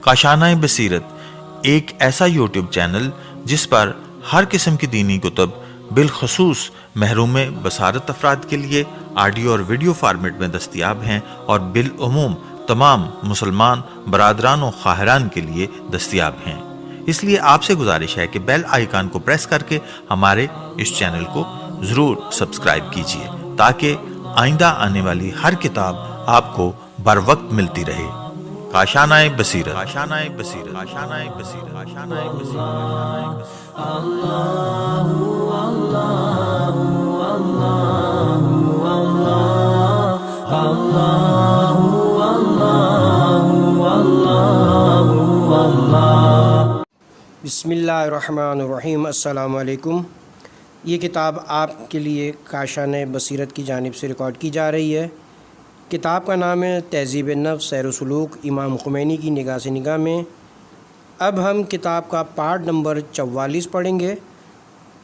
کاشانۂ بصیرت ایک ایسا یوٹیوب چینل جس پر ہر قسم کی دینی کتب بالخصوص محروم بصارت افراد کے لیے آڈیو اور ویڈیو فارمیٹ میں دستیاب ہیں اور بالعموم تمام مسلمان برادران و خواہران کے لیے دستیاب ہیں۔ اس لیے آپ سے گزارش ہے کہ بیل آئیکن کو پریس کر کے ہمارے اس چینل کو ضرور سبسکرائب کیجیے تاکہ آئندہ آنے والی ہر کتاب آپ کو بر وقت ملتی رہے۔ کاشانۂ بصیرت، کاشانۂ بصیرت، کاشانۂ بصیرت، کاشانۂ بصیرت۔ بسم اللہ الرحمن الرحیم۔ السلام علیکم۔ یہ کتاب آپ کے لیے کاشانۂ بصیرت کی جانب سے ریکارڈ کی جا رہی ہے۔ کتاب کا نام ہے تہذیب نفس سیر و سلوک امام خمینی کی نگاہ سے نگاہ میں۔ اب ہم کتاب کا پارٹ نمبر 44 پڑھیں گے۔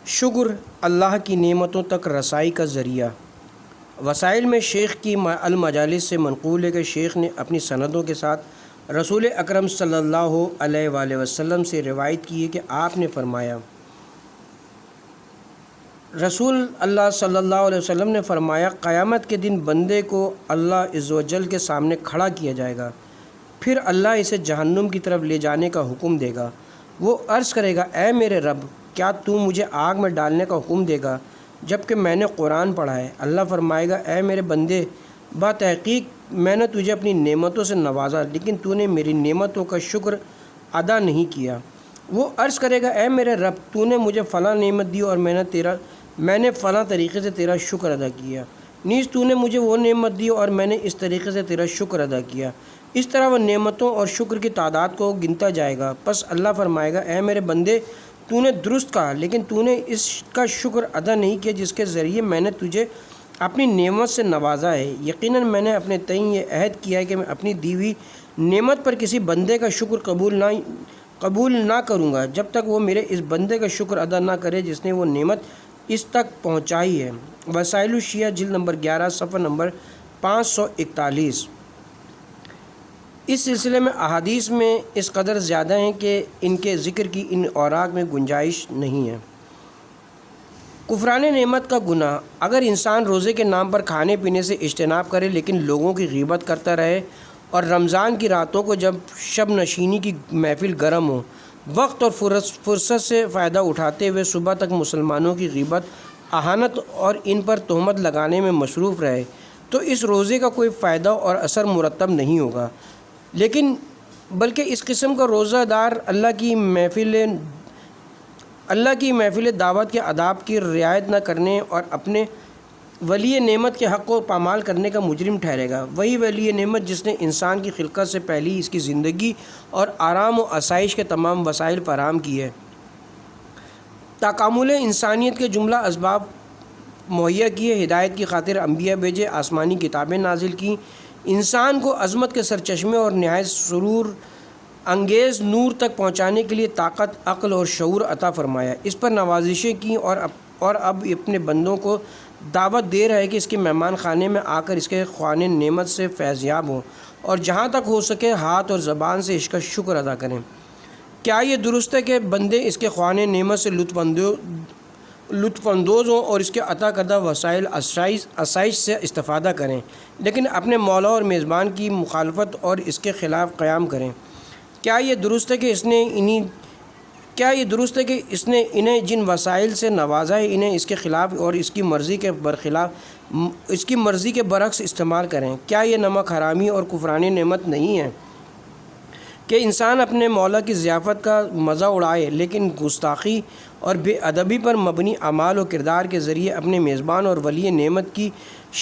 شکر اللہ کی نعمتوں تک رسائی کا ذریعہ۔ وسائل میں شیخ کی المجالس سے منقول ہے کہ شیخ نے اپنی سندوں کے ساتھ رسول اکرم صلی اللہ علیہ وآلہ وسلم سے روایت کی ہے کہ آپ نے فرمایا، رسول اللہ صلی اللہ علیہ وسلم نے فرمایا، قیامت کے دن بندے کو اللہ عز و جل کے سامنے کھڑا کیا جائے گا، پھر اللہ اسے جہنم کی طرف لے جانے کا حکم دے گا۔ وہ عرض کرے گا، اے میرے رب، کیا تو مجھے آگ میں ڈالنے کا حکم دے گا جب کہ میں نے قرآن پڑھا ہے؟ اللہ فرمائے گا، اے میرے بندے، بتحقیق میں نے تجھے اپنی نعمتوں سے نوازا لیکن تو نے میری نعمتوں کا شکر ادا نہیں کیا۔ وہ عرض کرے گا، اے میرے رب، تو نے مجھے فلاں نعمت دی اور میں نے فلاں طریقے سے تیرا شکر ادا کیا، نیز تو نے مجھے وہ نعمت دی اور میں نے اس طریقے سے تیرا شکر ادا کیا۔ اس طرح وہ نعمتوں اور شکر کی تعداد کو گنتا جائے گا۔ پس اللہ فرمائے گا، اے میرے بندے، تو نے درست کہا لیکن تو نے اس کا شکر ادا نہیں کیا جس کے ذریعے میں نے تجھے اپنی نعمت سے نوازا ہے۔ یقیناً میں نے اپنے تئیں یہ عہد کیا ہے کہ میں اپنی دی ہوئی نعمت پر کسی بندے کا شکر قبول نہ کروں گا جب تک وہ میرے اس بندے کا شکر ادا نہ کرے جس نے وہ نعمت اس تک پہنچائی ہے۔ وسائل الشیعہ جلد نمبر 11 صفحہ نمبر 541۔ اس سلسلے میں احادیث میں اس قدر زیادہ ہیں کہ ان کے ذکر کی ان اوراق میں گنجائش نہیں ہے۔ کفران نعمت کا گناہ۔ اگر انسان روزے کے نام پر کھانے پینے سے اجتناب کرے لیکن لوگوں کی غیبت کرتا رہے اور رمضان کی راتوں کو جب شب نشینی کی محفل گرم ہو، وقت اور فرصت سے فائدہ اٹھاتے ہوئے صبح تک مسلمانوں کی غیبت، اہانت اور ان پر تہمت لگانے میں مصروف رہے تو اس روزے کا کوئی فائدہ اور اثر مرتب نہیں ہوگا، بلکہ اس قسم کا روزہ دار اللہ کی محفل دعوت کے آداب کی رعایت نہ کرنے اور اپنے ولی نعمت کے حق کو پامال کرنے کا مجرم ٹھہرے گا۔ وہی ولی نعمت جس نے انسان کی خلقت سے پہلی اس کی زندگی اور آرام و آسائش کے تمام وسائل فراہم کیے، تکامل انسانیت کے جملہ اسباب مہیا کیے، ہدایت کی خاطر انبیاء بھیجے، آسمانی کتابیں نازل کیں، انسان کو عظمت کے سرچشمے اور نہایت سرور انگیز نور تک پہنچانے کے لیے طاقت، عقل اور شعور عطا فرمایا، اس پر نوازشیں کیں اور اب اپنے بندوں کو دعوت دے رہا ہے کہ اس کے مہمان خانے میں آ کر اس کے خوان نعمت سے فیض یاب ہوں اور جہاں تک ہو سکے ہاتھ اور زبان سے اس کا شکر ادا کریں۔ کیا یہ درست ہے کہ بندے اس کے خوان نعمت سے لطف اندوز ہوں اور اس کے عطا کردہ وسائل آسائش سے استفادہ کریں لیکن اپنے مولا اور میزبان کی مخالفت اور اس کے خلاف قیام کریں؟ کیا یہ درست ہے کہ اس نے انہیں جن وسائل سے نوازا ہے انہیں اس کے خلاف اور اس کی مرضی کے برعکس استعمال کریں؟ کیا یہ نمک حرامی اور کفرانی نعمت نہیں ہے کہ انسان اپنے مولا کی ضیافت کا مزہ اڑائے لیکن گستاخی اور بے ادبی پر مبنی اعمال و کردار کے ذریعے اپنے میزبان اور ولی نعمت کی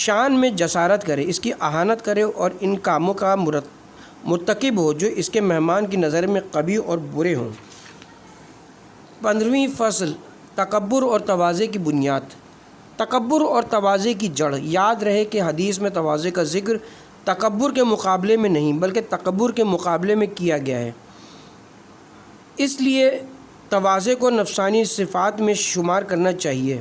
شان میں جسارت کرے، اس کی اہانت کرے اور ان کاموں کا مرتکب ہو جو اس کے مہمان کی نظر میں قبیح اور برے ہوں؟ 15ویں فصل، تکبر اور تواضع کی بنیاد۔ تکبر اور تواضع کی جڑ۔ یاد رہے کہ حدیث میں تواضع کا ذکر تکبر کے مقابلے میں نہیں بلکہ تکبر کے مقابلے میں کیا گیا ہے، اس لیے تواضع کو نفسانی صفات میں شمار کرنا چاہیے،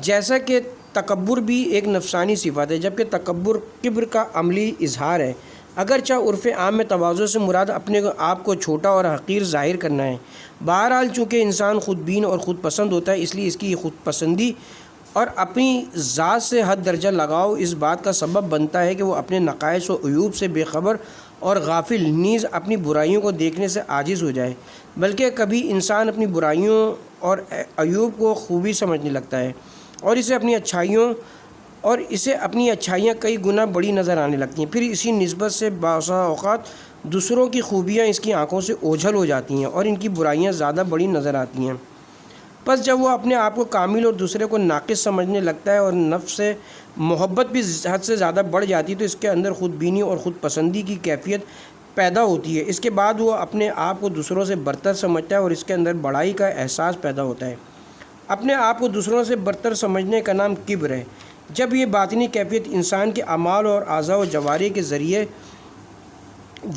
جیسا کہ تکبر بھی ایک نفسانی صفت ہے، جبکہ تکبر کبر کا عملی اظہار ہے۔ اگرچہ عرف عام میں تواضع سے مراد اپنے آپ کو چھوٹا اور حقیر ظاہر کرنا ہے، بہرحال چونکہ انسان خود بین اور خود پسند ہوتا ہے، اس لیے اس کی خود پسندی اور اپنی ذات سے حد درجہ لگاؤ اس بات کا سبب بنتا ہے کہ وہ اپنے نقائص و عیوب سے بے خبر اور غافل، نیز اپنی برائیوں کو دیکھنے سے عاجز ہو جائے۔ بلکہ کبھی انسان اپنی برائیوں اور عیوب کو خوبی سمجھنے لگتا ہے اور اسے اپنی اچھائیاں کئی گنا بڑی نظر آنے لگتی ہیں، پھر اسی نسبت سے بعض اوقات دوسروں کی خوبیاں اس کی آنکھوں سے اوجھل ہو جاتی ہیں اور ان کی برائیاں زیادہ بڑی نظر آتی ہیں۔ پس جب وہ اپنے آپ کو کامل اور دوسرے کو ناقص سمجھنے لگتا ہے اور نفس سے محبت بھی حد سے زیادہ بڑھ جاتی ہے، تو اس کے اندر خود بینی اور خود پسندی کی کیفیت پیدا ہوتی ہے۔ اس کے بعد وہ اپنے آپ کو دوسروں سے برتر سمجھتا ہے اور اس کے اندر بڑائی کا احساس پیدا ہوتا ہے۔ اپنے آپ کو دوسروں سے برتر سمجھنے کا نام کبر ہے۔ جب یہ باطنی کیفیت انسان کے اعمال اور اعضاء و جوارح کے ذریعے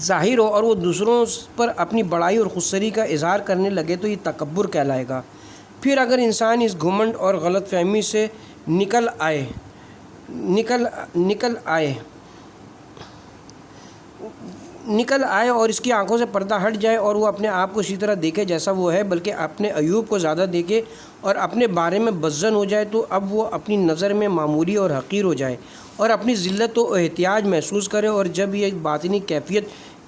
ظاہر ہو اور وہ دوسروں پر اپنی بڑائی اور خودسری کا اظہار کرنے لگے تو یہ تکبر کہلائے گا۔ پھر اگر انسان اس گھمنڈ اور غلط فہمی سے نکل آئے اور اس کی آنکھوں سے پردہ ہٹ جائے اور وہ اپنے آپ کو اسی طرح دیکھے جیسا وہ ہے، بلکہ اپنے عیوب کو زیادہ دیکھے اور اپنے بارے میں بدظن ہو جائے، تو اب وہ اپنی نظر میں معمولی اور حقیر ہو جائے اور اپنی ذلت و احتیاج محسوس کرے، اور جب یہ باطنی کیفیت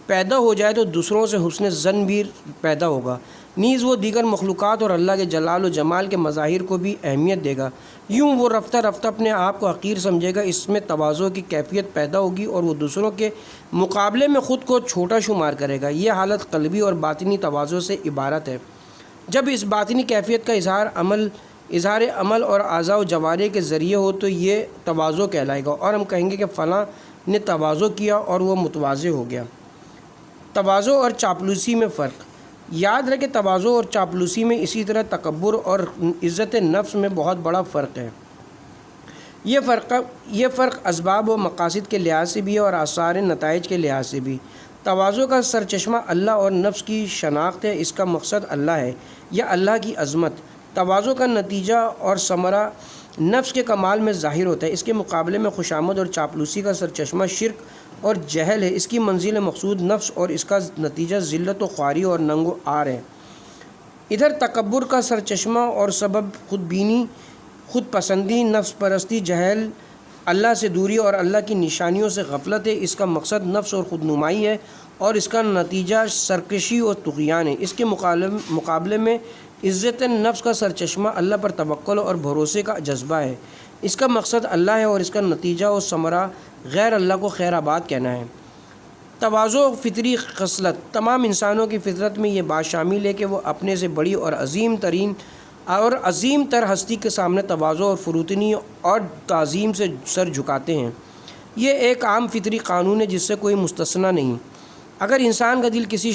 پیدا ہو جائے تو دوسروں سے حسن ظن بھی پیدا ہوگا، نیز وہ دیگر مخلوقات اور اللہ کے جلال و جمال کے مظاہر کو بھی اہمیت دے گا۔ یوں وہ رفتہ رفتہ اپنے آپ کو حقیر سمجھے گا، اس میں تواضع کی کیفیت پیدا ہوگی اور وہ دوسروں کے مقابلے میں خود کو چھوٹا شمار کرے گا۔ یہ حالت قلبی اور باطنی تواضع سے عبارت ہے۔ جب اس باطنی کیفیت کا اظہار عمل اور اعضاء و جوارح کے ذریعے ہو تو یہ تواضع کہلائے گا، اور ہم کہیں گے کہ فلاں نے تواضع کیا اور وہ متواضع ہو گیا۔ تواضع اور چاپلوسی میں فرق۔ یاد رکھیں تواضع اور چاپلوسی میں اسی طرح تکبر اور عزت نفس میں بہت بڑا فرق ہے۔ یہ فرق اسباب و مقاصد کے لحاظ سے بھی ہے اور آثار نتائج کے لحاظ سے بھی۔ تواضع کا سرچشمہ اللہ اور نفس کی شناخت ہے، اس کا مقصد اللہ ہے یا اللہ کی عظمت۔ تواضع کا نتیجہ اور ثمرہ نفس کے کمال میں ظاہر ہوتا ہے، اس کے مقابلے میں خوشامد اور چاپلوسی کا سرچشمہ شرک اور جہل ہے، اس کی منزل مقصود نفس اور اس کا نتیجہ ذلت و خواری اور ننگ و عار ہے۔ ادھر تکبر کا سرچشمہ اور سبب خود بینی، خود پسندی، نفس پرستی، جہل، اللہ سے دوری اور اللہ کی نشانیوں سے غفلت ہے، اس کا مقصد نفس اور خود نمائی ہے اور اس کا نتیجہ سرکشی اور طغیان ہے۔ اس کے مقابلے میں عزت نفس کا سرچشمہ اللہ پر توکل اور بھروسے کا جذبہ ہے، اس کا مقصد اللہ ہے اور اس کا نتیجہ و ثمرہ غیر اللہ کو خیر آباد کہنا ہے۔ تواضع فطری خصلت۔ تمام انسانوں کی فطرت میں یہ بات شامل ہے کہ وہ اپنے سے بڑی اور عظیم تر ہستی کے سامنے تواضع اور فروتنی اور تعظیم سے سر جھکاتے ہیں۔ یہ ایک عام فطری قانون ہے جس سے کوئی مستثنیٰ نہیں۔ اگر انسان کا دل کسی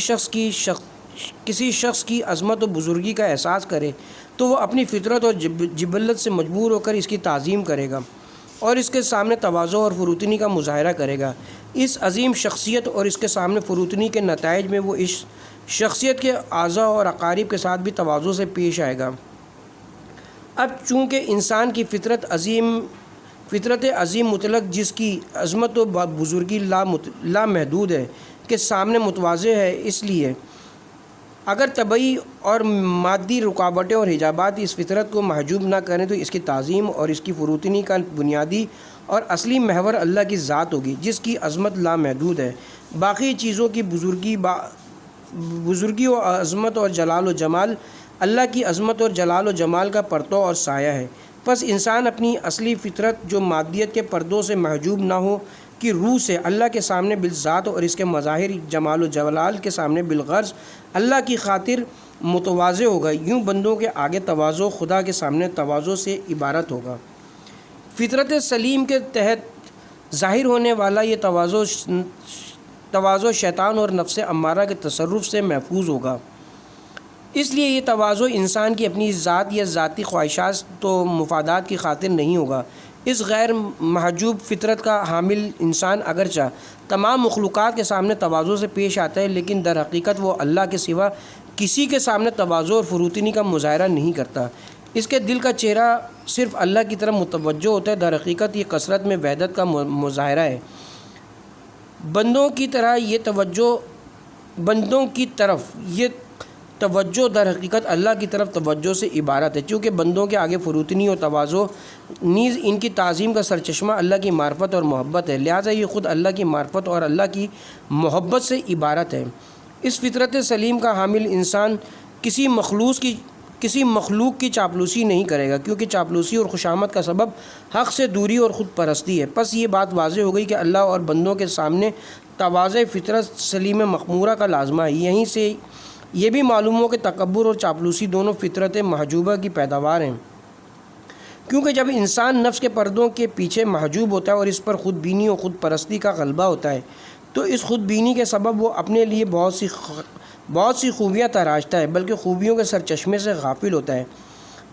شخص کی عظمت و بزرگی کا احساس کرے تو وہ اپنی فطرت اور جبلت سے مجبور ہو کر اس کی تعظیم کرے گا اور اس کے سامنے تواضع اور فروتنی کا مظاہرہ کرے گا۔ اس عظیم شخصیت اور اس کے سامنے فروتنی کے نتائج میں وہ اس شخصیت کے اعضاء اور اقارب کے ساتھ بھی تواضع سے پیش آئے گا۔ اب چونکہ انسان کی فطرت عظیم مطلق جس کی عظمت و بزرگی لامحدود ہے کے سامنے متواضع ہے، اس لیے اگر طبعی اور مادی رکاوٹیں اور حجابات اس فطرت کو محجوب نہ کریں تو اس کی تعظیم اور اس کی فروتنی کا بنیادی اور اصلی محور اللہ کی ذات ہوگی جس کی عظمت لامحدود ہے۔ باقی چیزوں کی بزرگی و عظمت اور جلال و جمال اللہ کی عظمت اور جلال و جمال کا پرتو اور سایہ ہے۔ پس انسان اپنی اصلی فطرت جو مادیت کے پردوں سے محجوب نہ ہو کی روح سے اللہ کے سامنے بالذات اور اس کے مظاہر جمال و جلال کے سامنے بالغرض اللہ کی خاطر متواضع ہوگا۔ یوں بندوں کے آگے تواضع خدا کے سامنے تواضع سے عبارت ہوگا۔ فطرت سلیم کے تحت ظاہر ہونے والا یہ تواضع شیطان اور نفس امارہ کے تصرف سے محفوظ ہوگا۔ اس لیے یہ تواضع انسان کی اپنی ذات یا ذاتی خواہشات و مفادات کی خاطر نہیں ہوگا۔ اس غیر محجوب فطرت کا حامل انسان اگرچہ تمام مخلوقات کے سامنے تواضع سے پیش آتا ہے، لیکن در حقیقت وہ اللہ کے سوا کسی کے سامنے تواضع اور فروتنی کا مظاہرہ نہیں کرتا۔ اس کے دل کا چہرہ صرف اللہ کی طرف متوجہ ہوتا ہے۔ در حقیقت یہ کثرت میں وحدت کا مظاہرہ ہے۔ بندوں کی طرف یہ توجہ در حقیقت اللہ کی طرف توجہ سے عبارت ہے، چونکہ بندوں کے آگے فروتنی اور تواضع نیز ان کی تعظیم کا سرچشمہ اللہ کی معرفت اور محبت ہے، لہٰذا یہ خود اللہ کی معرفت اور اللہ کی محبت سے عبارت ہے۔ اس فطرت سلیم کا حامل انسان کسی مخلوق کی چاپلوسی نہیں کرے گا، کیونکہ چاپلوسی اور خوشامد کا سبب حق سے دوری اور خود پرستی ہے۔ پس یہ بات واضح ہو گئی کہ اللہ اور بندوں کے سامنے تواضع فطرت سلیم مخمورہ کا لازمہ ہے۔ یہیں سے یہ بھی معلوم ہو کہ تکبر اور چاپلوسی دونوں فطرت محجوبہ کی پیداوار ہیں، کیونکہ جب انسان نفس کے پردوں کے پیچھے محجوب ہوتا ہے اور اس پر خود بینی اور خود پرستی کا غلبہ ہوتا ہے، تو اس خود بینی کے سبب وہ اپنے لیے بہت سی خوبیاں تراشتا ہے، بلکہ خوبیوں کے سرچشمے سے غافل ہوتا ہے۔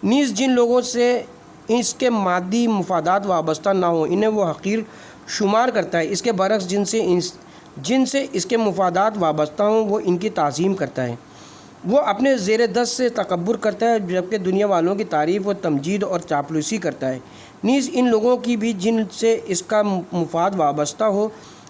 نیز جن لوگوں سے اس کے مادی مفادات وابستہ نہ ہوں انہیں وہ حقیر شمار کرتا ہے، اس کے برعکس جن سے اس کے مفادات وابستہ ہوں وہ ان کی تعظیم کرتا ہے۔ وہ اپنے زیر دست سے تکبر کرتا ہے، جبکہ دنیا والوں کی تعریف و تمجید اور چاپلوسی کرتا ہے۔ نیز ان لوگوں کی بھی جن سے اس کا مفاد وابستہ ہو،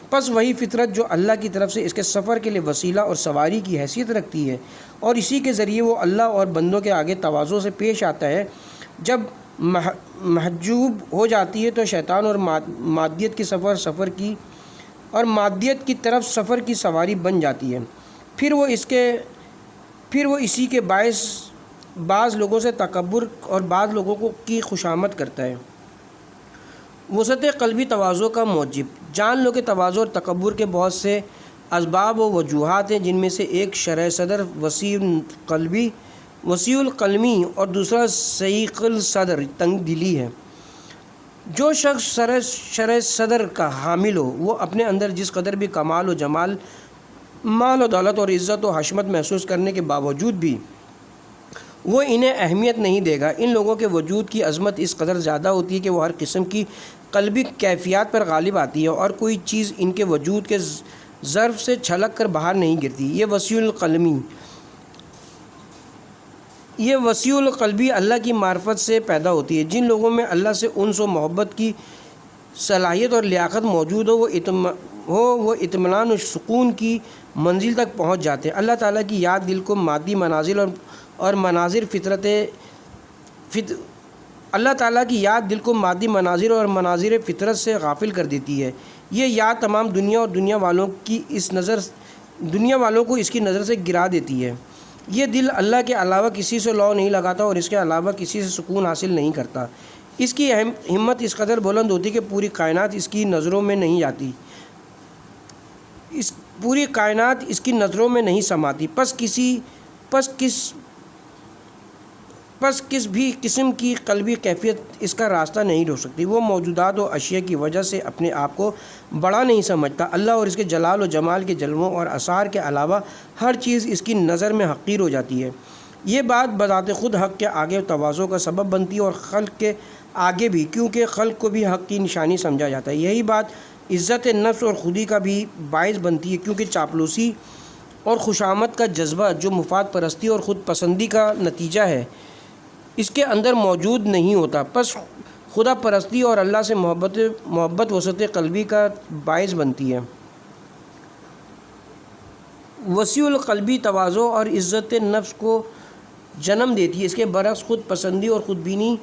پس وہی فطرت جو اللہ کی طرف سے اس کے سفر کے لیے وسیلہ اور سواری کی حیثیت رکھتی ہے، اور اسی کے ذریعے وہ اللہ اور بندوں کے آگے تواضع سے پیش آتا ہے، جب محجوب ہو جاتی ہے تو شیطان اور مادیت کی طرف سفر کی سواری بن جاتی ہے۔ پھر وہ اسی کے باعث بعض لوگوں سے تکبر اور بعض لوگوں کی خوشامد کرتا ہے۔ وسعت قلبی تواضع کا موجب۔ جان لو کہ تواضع اور تکبر کے بہت سے اسباب و وجوہات ہیں، جن میں سے ایک شرح صدر وسیع القلمی اور دوسرا ضیق الصدر تنگ دلی ہے۔ جو شخص شرح صدر کا حامل ہو وہ اپنے اندر جس قدر بھی کمال و جمال، مال و دولت اور عزت و حشمت محسوس کرنے کے باوجود بھی وہ انہیں اہمیت نہیں دے گا۔ ان لوگوں کے وجود کی عظمت اس قدر زیادہ ہوتی ہے کہ وہ ہر قسم کی قلبی کیفیات پر غالب آتی ہے، اور کوئی چیز ان کے وجود کے ظرف سے چھلک کر باہر نہیں گرتی۔ یہ وسیع القلبی اللہ کی معرفت سے پیدا ہوتی ہے۔ جن لوگوں میں اللہ سے انس و محبت کی صلاحیت اور لیاقت موجود ہو وہ اطمینان و سکون کی منزل تک پہنچ جاتے ہیں۔ اللہ تعالیٰ کی یاد دل کو مادی منازل اور مناظر فطرت سے غافل کر دیتی ہے۔ یہ یاد تمام دنیا والوں کو اس کی نظر سے گرا دیتی ہے۔ یہ دل اللہ کے علاوہ کسی سے لو نہیں لگاتا اور اس کے علاوہ کسی سے سکون حاصل نہیں کرتا۔ اس کی ہمت اس قدر بلند ہوتی کہ پوری کائنات اس کی نظروں میں نہیں آتی، پوری کائنات اس کی نظروں میں نہیں سماتی۔ پس کس بھی قسم کی قلبی کیفیت اس کا راستہ نہیں روک سکتی۔ وہ موجودات و اشیاء کی وجہ سے اپنے آپ کو بڑا نہیں سمجھتا۔ اللہ اور اس کے جلال و جمال کے جلووں اور آثار کے علاوہ ہر چیز اس کی نظر میں حقیر ہو جاتی ہے۔ یہ بات بذات خود حق کے آگے تواضع کا سبب بنتی ہے اور خلق کے آگے بھی، کیونکہ خلق کو بھی حق کی نشانی سمجھا جاتا ہے۔ یہی بات عزت نفس اور خودی کا بھی باعث بنتی ہے، کیونکہ چاپلوسی اور خوشامد کا جذبہ جو مفاد پرستی اور خود پسندی کا نتیجہ ہے اس کے اندر موجود نہیں ہوتا۔ پس خدا پرستی اور اللہ سے محبت وسعت قلبی کا باعث بنتی ہے۔ وسیع القلبی تواضع اور عزت نفس کو جنم دیتی ہے، اس کے برعکس خود پسندی اور خود بینی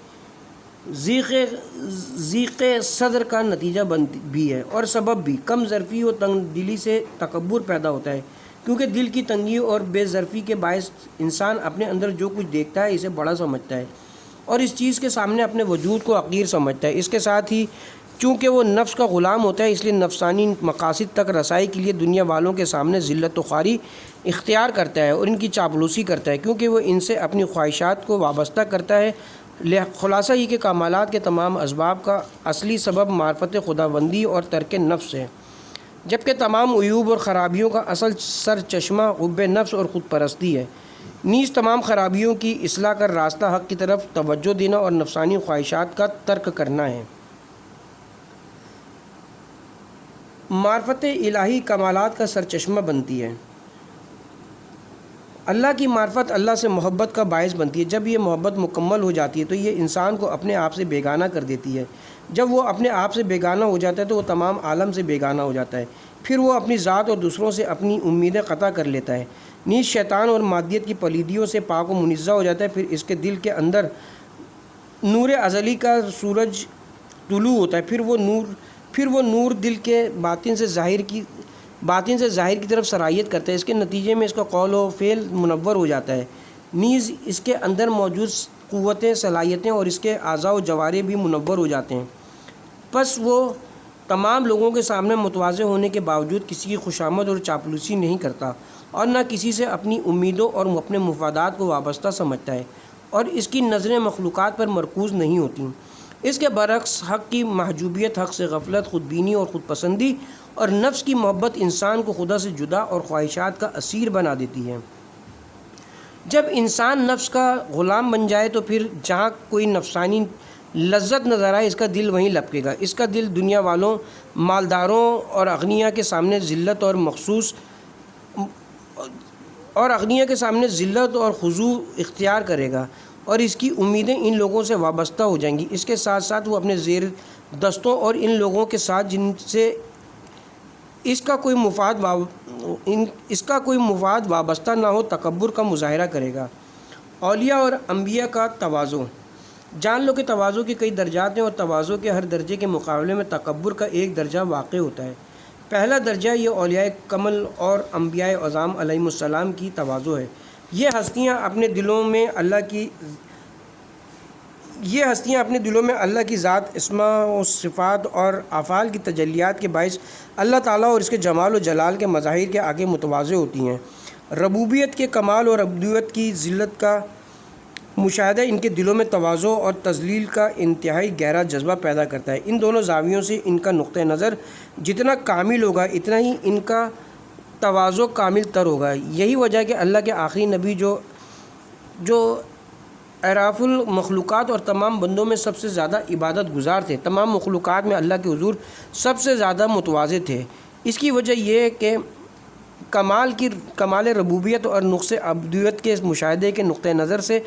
ضیق صدر کا نتیجہ بھی ہے اور سبب بھی۔ کم ظرفی و تنگ دلی سے تکبر پیدا ہوتا ہے، کیونکہ دل کی تنگی اور بے ظرفی کے باعث انسان اپنے اندر جو کچھ دیکھتا ہے اسے بڑا سمجھتا ہے اور اس چیز کے سامنے اپنے وجود کو حقیر سمجھتا ہے۔ اس کے ساتھ ہی چونکہ وہ نفس کا غلام ہوتا ہے، اس لیے نفسانی مقاصد تک رسائی کے لیے دنیا والوں کے سامنے ذلت و خواری اختیار کرتا ہے اور ان کی چاپلوسی کرتا ہے، کیونکہ وہ ان سے اپنی خواہشات کو وابستہ کرتا ہے۔ خلاصہ یہ کہ کمالات کے تمام اسباب کا اصلی سبب معرفت خداوندی اور ترک نفس ہے، جبکہ تمام عیوب اور خرابیوں کا اصل سر چشمہ حب نفس اور خود پرستی ہے۔ نیز تمام خرابیوں کی اصلاح کر راستہ حق کی طرف توجہ دینا اور نفسانی خواہشات کا ترک کرنا ہے۔ معرفت الہی کمالات کا سرچشمہ بنتی ہے۔ اللہ کی معرفت اللہ سے محبت کا باعث بنتی ہے۔ جب یہ محبت مکمل ہو جاتی ہے تو یہ انسان کو اپنے آپ سے بیگانہ کر دیتی ہے۔ جب وہ اپنے آپ سے بیگانہ ہو جاتا ہے تو وہ تمام عالم سے بیگانہ ہو جاتا ہے، پھر وہ اپنی ذات اور دوسروں سے اپنی امیدیں قطع کر لیتا ہے، نیز شیطان اور مادیت کی پلیدیوں سے پاک و منزہ ہو جاتا ہے۔ پھر اس کے دل کے اندر نور ازلی کا سورج طلوع ہوتا ہے، پھر وہ نور دل کے باطن سے ظاہر کی طرف سرایت کرتا ہے۔ اس کے نتیجے میں اس کا قول و فعل منور ہو جاتا ہے، نیز اس کے اندر موجود قوتیں، صلاحیتیں اور اس کے اعضاء و جوارح بھی منور ہو جاتے ہیں۔ پس وہ تمام لوگوں کے سامنے متواضع ہونے کے باوجود کسی کی خوشامد اور چاپلوسی نہیں کرتا اور نہ کسی سے اپنی امیدوں اور اپنے مفادات کو وابستہ سمجھتا ہے، اور اس کی نظریں مخلوقات پر مرکوز نہیں ہوتیں۔ اس کے برعکس حق کی محجوبیت، حق سے غفلت، خود بینی اور خود پسندی اور نفس کی محبت انسان کو خدا سے جدا اور خواہشات کا اسیر بنا دیتی ہے۔ جب انسان نفس کا غلام بن جائے تو پھر جہاں کوئی نفسانی لذت نظر آئے اس کا دل وہیں لپکے گا۔ اس کا دل دنیا والوں، مالداروں اور اغنیاء کے سامنے ذلت اور خضوع اختیار کرے گا، اور اس کی امیدیں ان لوگوں سے وابستہ ہو جائیں گی۔ اس کے ساتھ ساتھ وہ اپنے زیر دستوں اور ان لوگوں کے ساتھ جن سے اس کا کوئی مفاد وابستہ نہ ہو تکبر کا مظاہرہ کرے گا۔ اولیاء اور انبیاء کا تواضع۔ جان لو کہ تواضع کے کئی درجات ہیں، اور تواضع کے ہر درجے کے مقابلے میں تکبر کا ایک درجہ واقع ہوتا ہے۔ پہلا درجہ یہ اولیاء کمل اور انبیاء اعظام علیہم السلام کی تواضع ہے۔ یہ ہستیاں اپنے دلوں میں اللہ کی ذات، اسماء و صفات اور افعال کی تجلیات کے باعث اللہ تعالیٰ اور اس کے جمال و جلال کے مظاہر کے آگے متواضع ہوتی ہیں۔ ربوبیت کے کمال اور عبودیت کی ذلت کا مشاہدہ ان کے دلوں میں تواضع اور تذلیل کا انتہائی گہرا جذبہ پیدا کرتا ہے۔ ان دونوں زاویوں سے ان کا نقطہ نظر جتنا کامل ہوگا اتنا ہی ان کا تواضع کامل تر ہوگا۔ یہی وجہ ہے کہ اللہ کے آخری نبی جو اعراف المخلوقات اور تمام بندوں میں سب سے زیادہ عبادت گزار تھے، تمام مخلوقات میں اللہ کے حضور سب سے زیادہ متواضع تھے۔ اس کی وجہ یہ ہے کہ کمال ربوبیت اور نقص عبودیت کے مشاہدے کے نقطہ نظر سے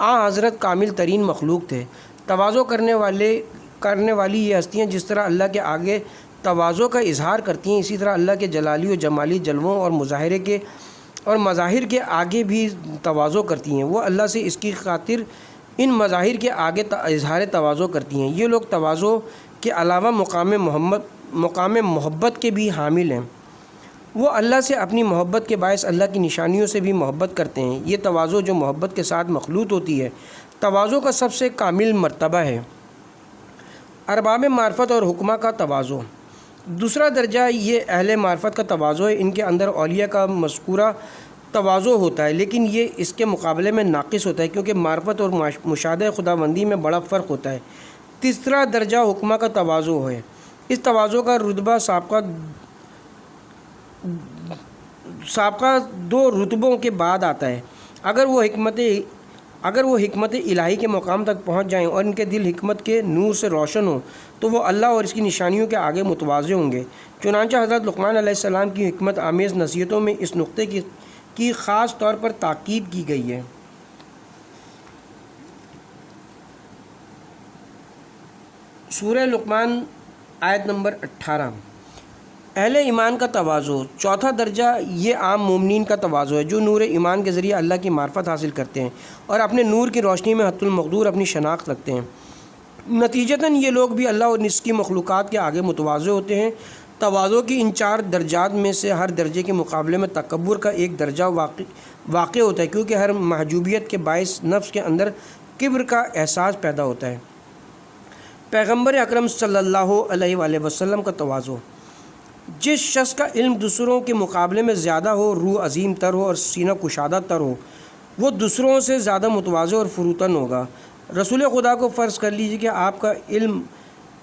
حضرت کامل ترین مخلوق تھے۔ تواضع کرنے والی یہ ہستیاں جس طرح اللہ کے آگے تواضع کا اظہار کرتی ہیں، اسی طرح اللہ کے جلالی و جمالی جلووں اور مظاہر کے آگے بھی تواضع کرتی ہیں۔ وہ اللہ سے اس کی خاطر ان مظاہر کے آگے اظہار تواضع کرتی ہیں۔ یہ لوگ تواضع کے علاوہ مقام محبت کے بھی حامل ہیں۔ وہ اللہ سے اپنی محبت کے باعث اللہ کی نشانیوں سے بھی محبت کرتے ہیں۔ یہ تواضع جو محبت کے ساتھ مخلوط ہوتی ہے، تواضع کا سب سے کامل مرتبہ ہے۔ ارباب معرفت اور حکماء کا تواضع۔ دوسرا درجہ یہ اہل معرفت کا تواضع ہے۔ ان کے اندر اولیاء کا مذکورہ تواضع ہوتا ہے، لیکن یہ اس کے مقابلے میں ناقص ہوتا ہے، کیونکہ معرفت اور مشاہدہ خداوندی میں بڑا فرق ہوتا ہے۔ تیسرا درجہ حکماء کا تواضع ہے۔ اس تواضع کا رتبہ سابقہ دو رتبوں کے بعد آتا ہے۔ اگر وہ حکمت الہی کے مقام تک پہنچ جائیں اور ان کے دل حکمت کے نور سے روشن ہوں تو وہ اللہ اور اس کی نشانیوں کے آگے متواضع ہوں گے۔ چنانچہ حضرت لقمان علیہ السلام کی حکمت آمیز نصیحتوں میں اس نقطے کی خاص طور پر تاکید کی گئی ہے۔ سورہ لقمان آیت نمبر 18۔ اہل ایمان کا تواضع۔ چوتھا درجہ یہ عام مومنین کا تواضع ہے، جو نور ایمان کے ذریعے اللہ کی معرفت حاصل کرتے ہیں اور اپنے نور کی روشنی میں حد المقدور اپنی شناخت رکھتے ہیں۔ نتیجتاً یہ لوگ بھی اللہ اور اس کی مخلوقات کے آگے متواضع ہوتے ہیں۔ تواضع کی ان چار درجات میں سے ہر درجے کے مقابلے میں تکبر کا ایک درجہ واقع ہوتا ہے، کیونکہ ہر محجوبیت کے باعث نفس کے اندر کبر کا احساس پیدا ہوتا ہے۔ پیغمبر اکرم صلی اللہ علیہ وآلہ وسلم کا تواضع۔ جس شخص کا علم دوسروں کے مقابلے میں زیادہ ہو، روح عظیم تر ہو اور سینہ کشادہ تر ہو، وہ دوسروں سے زیادہ متواضع اور فروتن ہوگا۔ رسول خدا کو فرض کر لیجیے کہ آپ کا علم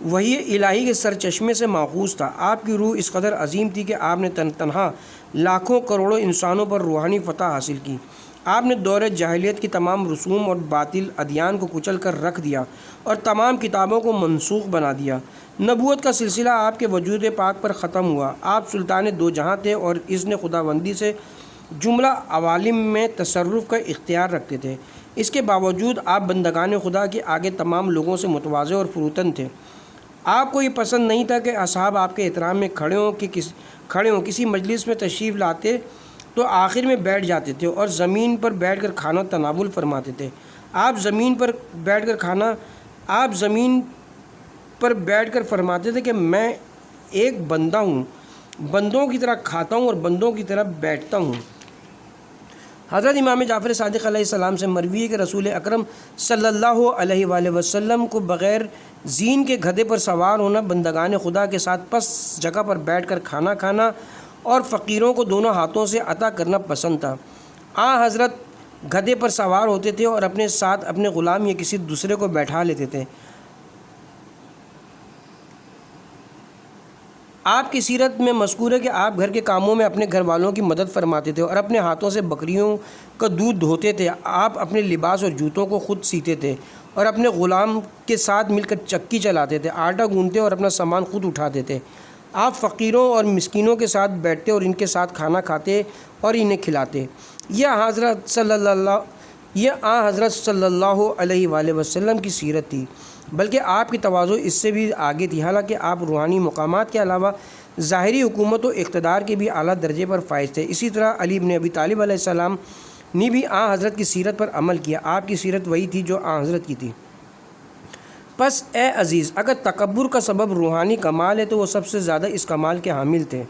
وحی الہی کے سرچشمے سے ماخوذ تھا۔ آپ کی روح اس قدر عظیم تھی کہ آپ نے تنہا لاکھوں کروڑوں انسانوں پر روحانی فتح حاصل کی۔ آپ نے دور جاہلیت کی تمام رسوم اور باطل ادیان کو کچل کر رکھ دیا اور تمام کتابوں کو منسوخ بنا دیا۔ نبوت کا سلسلہ آپ کے وجود پاک پر ختم ہوا۔ آپ سلطان دو جہاں تھے اور اس نے خداوندی سے جملہ عوالم میں تصرف کا اختیار رکھتے تھے۔ اس کے باوجود آپ بندگان خدا کے آگے تمام لوگوں سے متواضع اور فروتن تھے۔ آپ کو یہ پسند نہیں تھا کہ اصحاب آپ کے احترام میں کھڑے ہوں، کسی مجلس میں تشریف لاتے تو آخر میں بیٹھ جاتے تھے اور زمین پر بیٹھ کر کھانا تناول فرماتے تھے۔ آپ زمین پر بیٹھ کر فرماتے تھے کہ میں ایک بندہ ہوں، بندوں کی طرح کھاتا ہوں اور بندوں کی طرح بیٹھتا ہوں۔ حضرت امام جعفر صادق علیہ السلام سے مروی ہے کہ رسول اکرم صلی اللہ علیہ وآلہ وسلم کو بغیر زین کے گدھے پر سوار ہونا، بندگان خدا کے ساتھ پس جگہ پر بیٹھ کر کھانا کھانا اور فقیروں کو دونوں ہاتھوں سے عطا کرنا پسند تھا۔ حضرت گدھے پر سوار ہوتے تھے اور اپنے ساتھ اپنے غلام یا کسی دوسرے کو بیٹھا لیتے تھے۔ آپ کی سیرت میں مذکور ہے کہ آپ گھر کے کاموں میں اپنے گھر والوں کی مدد فرماتے تھے اور اپنے ہاتھوں سے بکریوں کا دودھ دھوتے تھے۔ آپ اپنے لباس اور جوتوں کو خود سیتے تھے اور اپنے غلام کے ساتھ مل کر چکی چلاتے تھے، آٹا گوندتے اور اپنا سامان خود اٹھاتے تھے۔ آپ فقیروں اور مسکینوں کے ساتھ بیٹھتے اور ان کے ساتھ کھانا کھاتے اور انہیں کھلاتے۔ یہ حضرت صلی اللہ علیہ وآلہ وسلم کی سیرت تھی، بلکہ آپ کی تواضع اس سے بھی آگے تھی۔ حالانکہ آپ روحانی مقامات کے علاوہ ظاہری حکومت و اقتدار کے بھی اعلیٰ درجے پر فائز تھے۔ اسی طرح علی بن ابی طالب علیہ السلام نے بھی حضرت کی سیرت پر عمل کیا۔ آپ کی سیرت وہی تھی جو حضرت کی تھی۔ پس اے عزیز، اگر تکبر کا سبب روحانی کمال ہے تو وہ سب سے زیادہ اس کمال کے حامل تھے،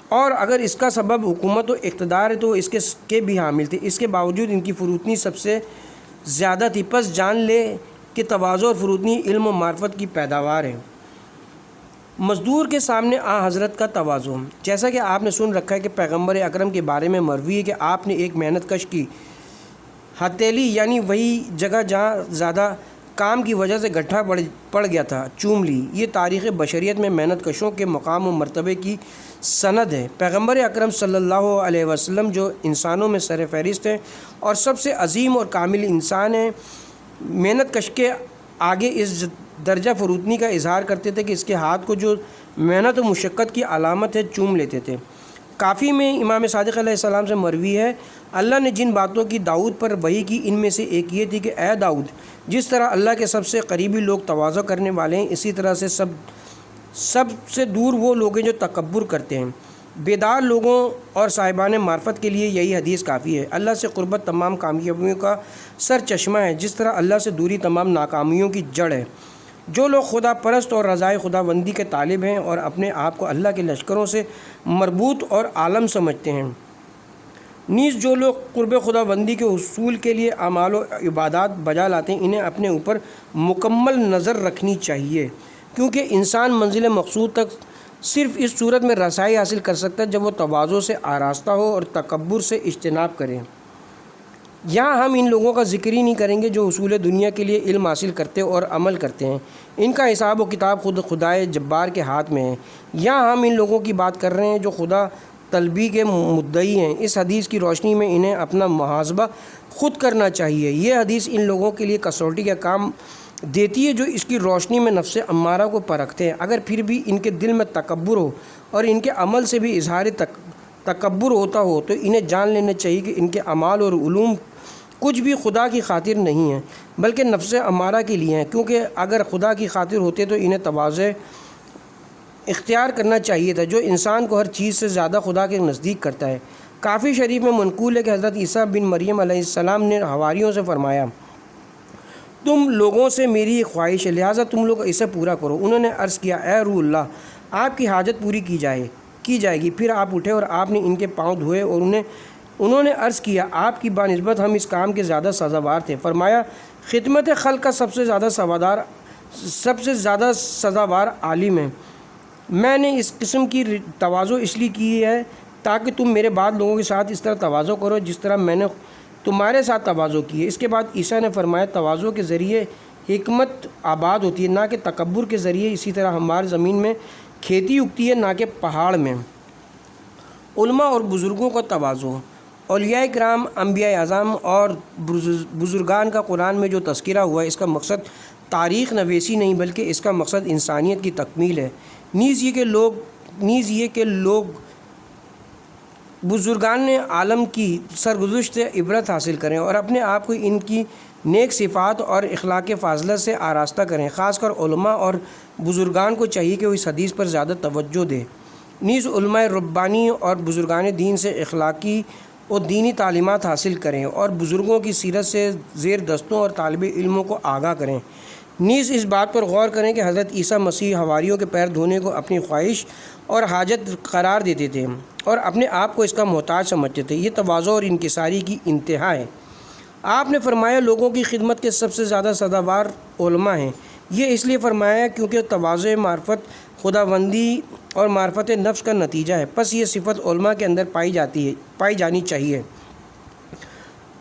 اور اگر اس کا سبب حکومت و اقتدار ہے تو وہ اس کے بھی حامل تھے۔ اس کے باوجود ان کی فروتنی سب سے زیادہ تھی۔ پس جان لے کہ تواضع اور فروتنی علم و معرفت کی پیداوار ہے۔ مزدور کے سامنے حضرت کا تواضع، جیسا کہ آپ نے سن رکھا ہے کہ پیغمبر اکرم کے بارے میں مروی ہے کہ آپ نے ایک محنت کش کی ہتھیلی، یعنی وہی جگہ جہاں زیادہ کام کی وجہ سے گٹھا پڑ گیا تھا، چوم لی۔ یہ تاریخ بشریت میں محنت کشوں کے مقام و مرتبے کی سند ہے۔ پیغمبر اکرم صلی اللہ علیہ وسلم جو انسانوں میں سر فہرست ہیں اور سب سے عظیم اور کامل انسان ہیں، محنت کش کے آگے اس درجہ فروتنی کا اظہار کرتے تھے کہ اس کے ہاتھ کو جو محنت و مشقت کی علامت ہے چوم لیتے تھے۔ کافی میں امام صادق علیہ السلام سے مروی ہے، اللہ نے جن باتوں کی داؤد پر وحی کی ان میں سے ایک یہ تھی کہ اے داؤد، جس طرح اللہ کے سب سے قریبی لوگ تواضع کرنے والے ہیں، اسی طرح سے سب سے دور وہ لوگ ہیں جو تکبر کرتے ہیں۔ بیدار لوگوں اور صاحبان معرفت کے لیے یہی حدیث کافی ہے۔ اللہ سے قربت تمام کامیابیوں کا سر چشمہ ہے، جس طرح اللہ سے دوری تمام ناکامیوں کی جڑ ہے۔ جو لوگ خدا پرست اور رضائے خدا بندی کے طالب ہیں اور اپنے آپ کو اللہ کے لشکروں سے مربوط اور عالم سمجھتے ہیں، نیز جو لوگ قرب خدا بندی کے حصول کے لیے اعمال و عبادات بجا لاتے ہیں، انہیں اپنے اوپر مکمل نظر رکھنی چاہیے، کیونکہ انسان منزل مقصود تک صرف اس صورت میں رسائی حاصل کر سکتا ہے جب وہ تواضع سے آراستہ ہو اور تکبر سے اجتناب کرے۔ یہاں ہم ان لوگوں کا ذکر ہی نہیں کریں گے جو حصول دنیا کے لیے علم حاصل کرتے اور عمل کرتے ہیں، ان کا حساب و کتاب خود خدائے جبار کے ہاتھ میں ہے۔ یہاں ہم ان لوگوں کی بات کر رہے ہیں جو خدا طلبی کے مدعی ہیں۔ اس حدیث کی روشنی میں انہیں اپنا محاسبہ خود کرنا چاہیے۔ یہ حدیث ان لوگوں کے لیے کسوٹی کا کام دیتی ہے جو اس کی روشنی میں نفس امارہ کو پرکھتے ہیں۔ اگر پھر بھی ان کے دل میں تکبر ہو اور ان کے عمل سے بھی اظہار تکبر ہوتا ہو تو انہیں جان لینا چاہیے کہ ان کے اعمال اور علوم کچھ بھی خدا کی خاطر نہیں ہیں بلکہ نفس امارہ کے لیے ہیں، کیونکہ اگر خدا کی خاطر ہوتے تو انہیں تواضع اختیار کرنا چاہیے تھا، جو انسان کو ہر چیز سے زیادہ خدا کے نزدیک کرتا ہے۔ کافی شریف میں منقول ہے کہ حضرت عیسیٰ بن مریم علیہ السلام نے حواریوں سے فرمایا، تم لوگوں سے میری ایک خواہش ہے، لہٰذا تم لوگ اسے پورا کرو۔ انہوں نے عرض کیا، اے روح اللہ، آپ کی حاجت پوری کی جائے گی۔ پھر آپ اٹھے اور آپ نے ان کے پاؤں دھوئے اور انہوں نے عرض کیا، آپ کی بانسبت ہم اس کام کے زیادہ سزاوار تھے۔ فرمایا، خدمت خلق کا سب سے زیادہ سزاوار عالم ہے۔ میں نے اس قسم کی تواضع اس لیے کی ہے تاکہ تم میرے بعد لوگوں کے ساتھ اس طرح تواضع کرو جس طرح میں نے تمہارے ساتھ تواضع کی ہے۔ اس کے بعد عیسیٰ نے فرمایا، تواضع کے ذریعے حکمت آباد ہوتی ہے، نہ کہ تکبر کے ذریعے۔ اسی طرح ہماری زمین میں کھیتی اگتی ہے، نہ کہ پہاڑ میں۔ علماء اور بزرگوں کا تواضع، اولیاء کرام، انبیاء اعظم اور بزرگان کا قرآن میں جو تذکرہ ہوا ہے، اس کا مقصد تاریخ نویسی نہیں بلکہ اس کا مقصد انسانیت کی تکمیل ہے۔ نیز یہ کہ لوگ بزرگان عالم کی سرگزشت سے عبرت حاصل کریں اور اپنے آپ کو ان کی نیک صفات اور اخلاق فاضلہ سے آراستہ کریں۔ خاص کر علماء اور بزرگان کو چاہیے کہ وہ اس حدیث پر زیادہ توجہ دیں۔ نیز علماء ربانی اور بزرگان دین سے اخلاقی اور دینی تعلیمات حاصل کریں اور بزرگوں کی سیرت سے زیر دستوں اور طالب علموں کو آگاہ کریں۔ نیز اس بات پر غور کریں کہ حضرت عیسیٰ مسیح حواریوں کے پیر دھونے کو اپنی خواہش اور حاجت قرار دیتے تھے اور اپنے آپ کو اس کا محتاج سمجھتے تھے۔ یہ تواضع اور انکساری کی انتہا ہے۔ آپ نے فرمایا لوگوں کی خدمت کے سب سے زیادہ سزاوار علماء ہیں۔ یہ اس لیے فرمایا کیونکہ تواضع معرفت خداوندی اور معرفت نفس کا نتیجہ ہے، پس یہ صفت علماء کے اندر پائی جانی چاہیے۔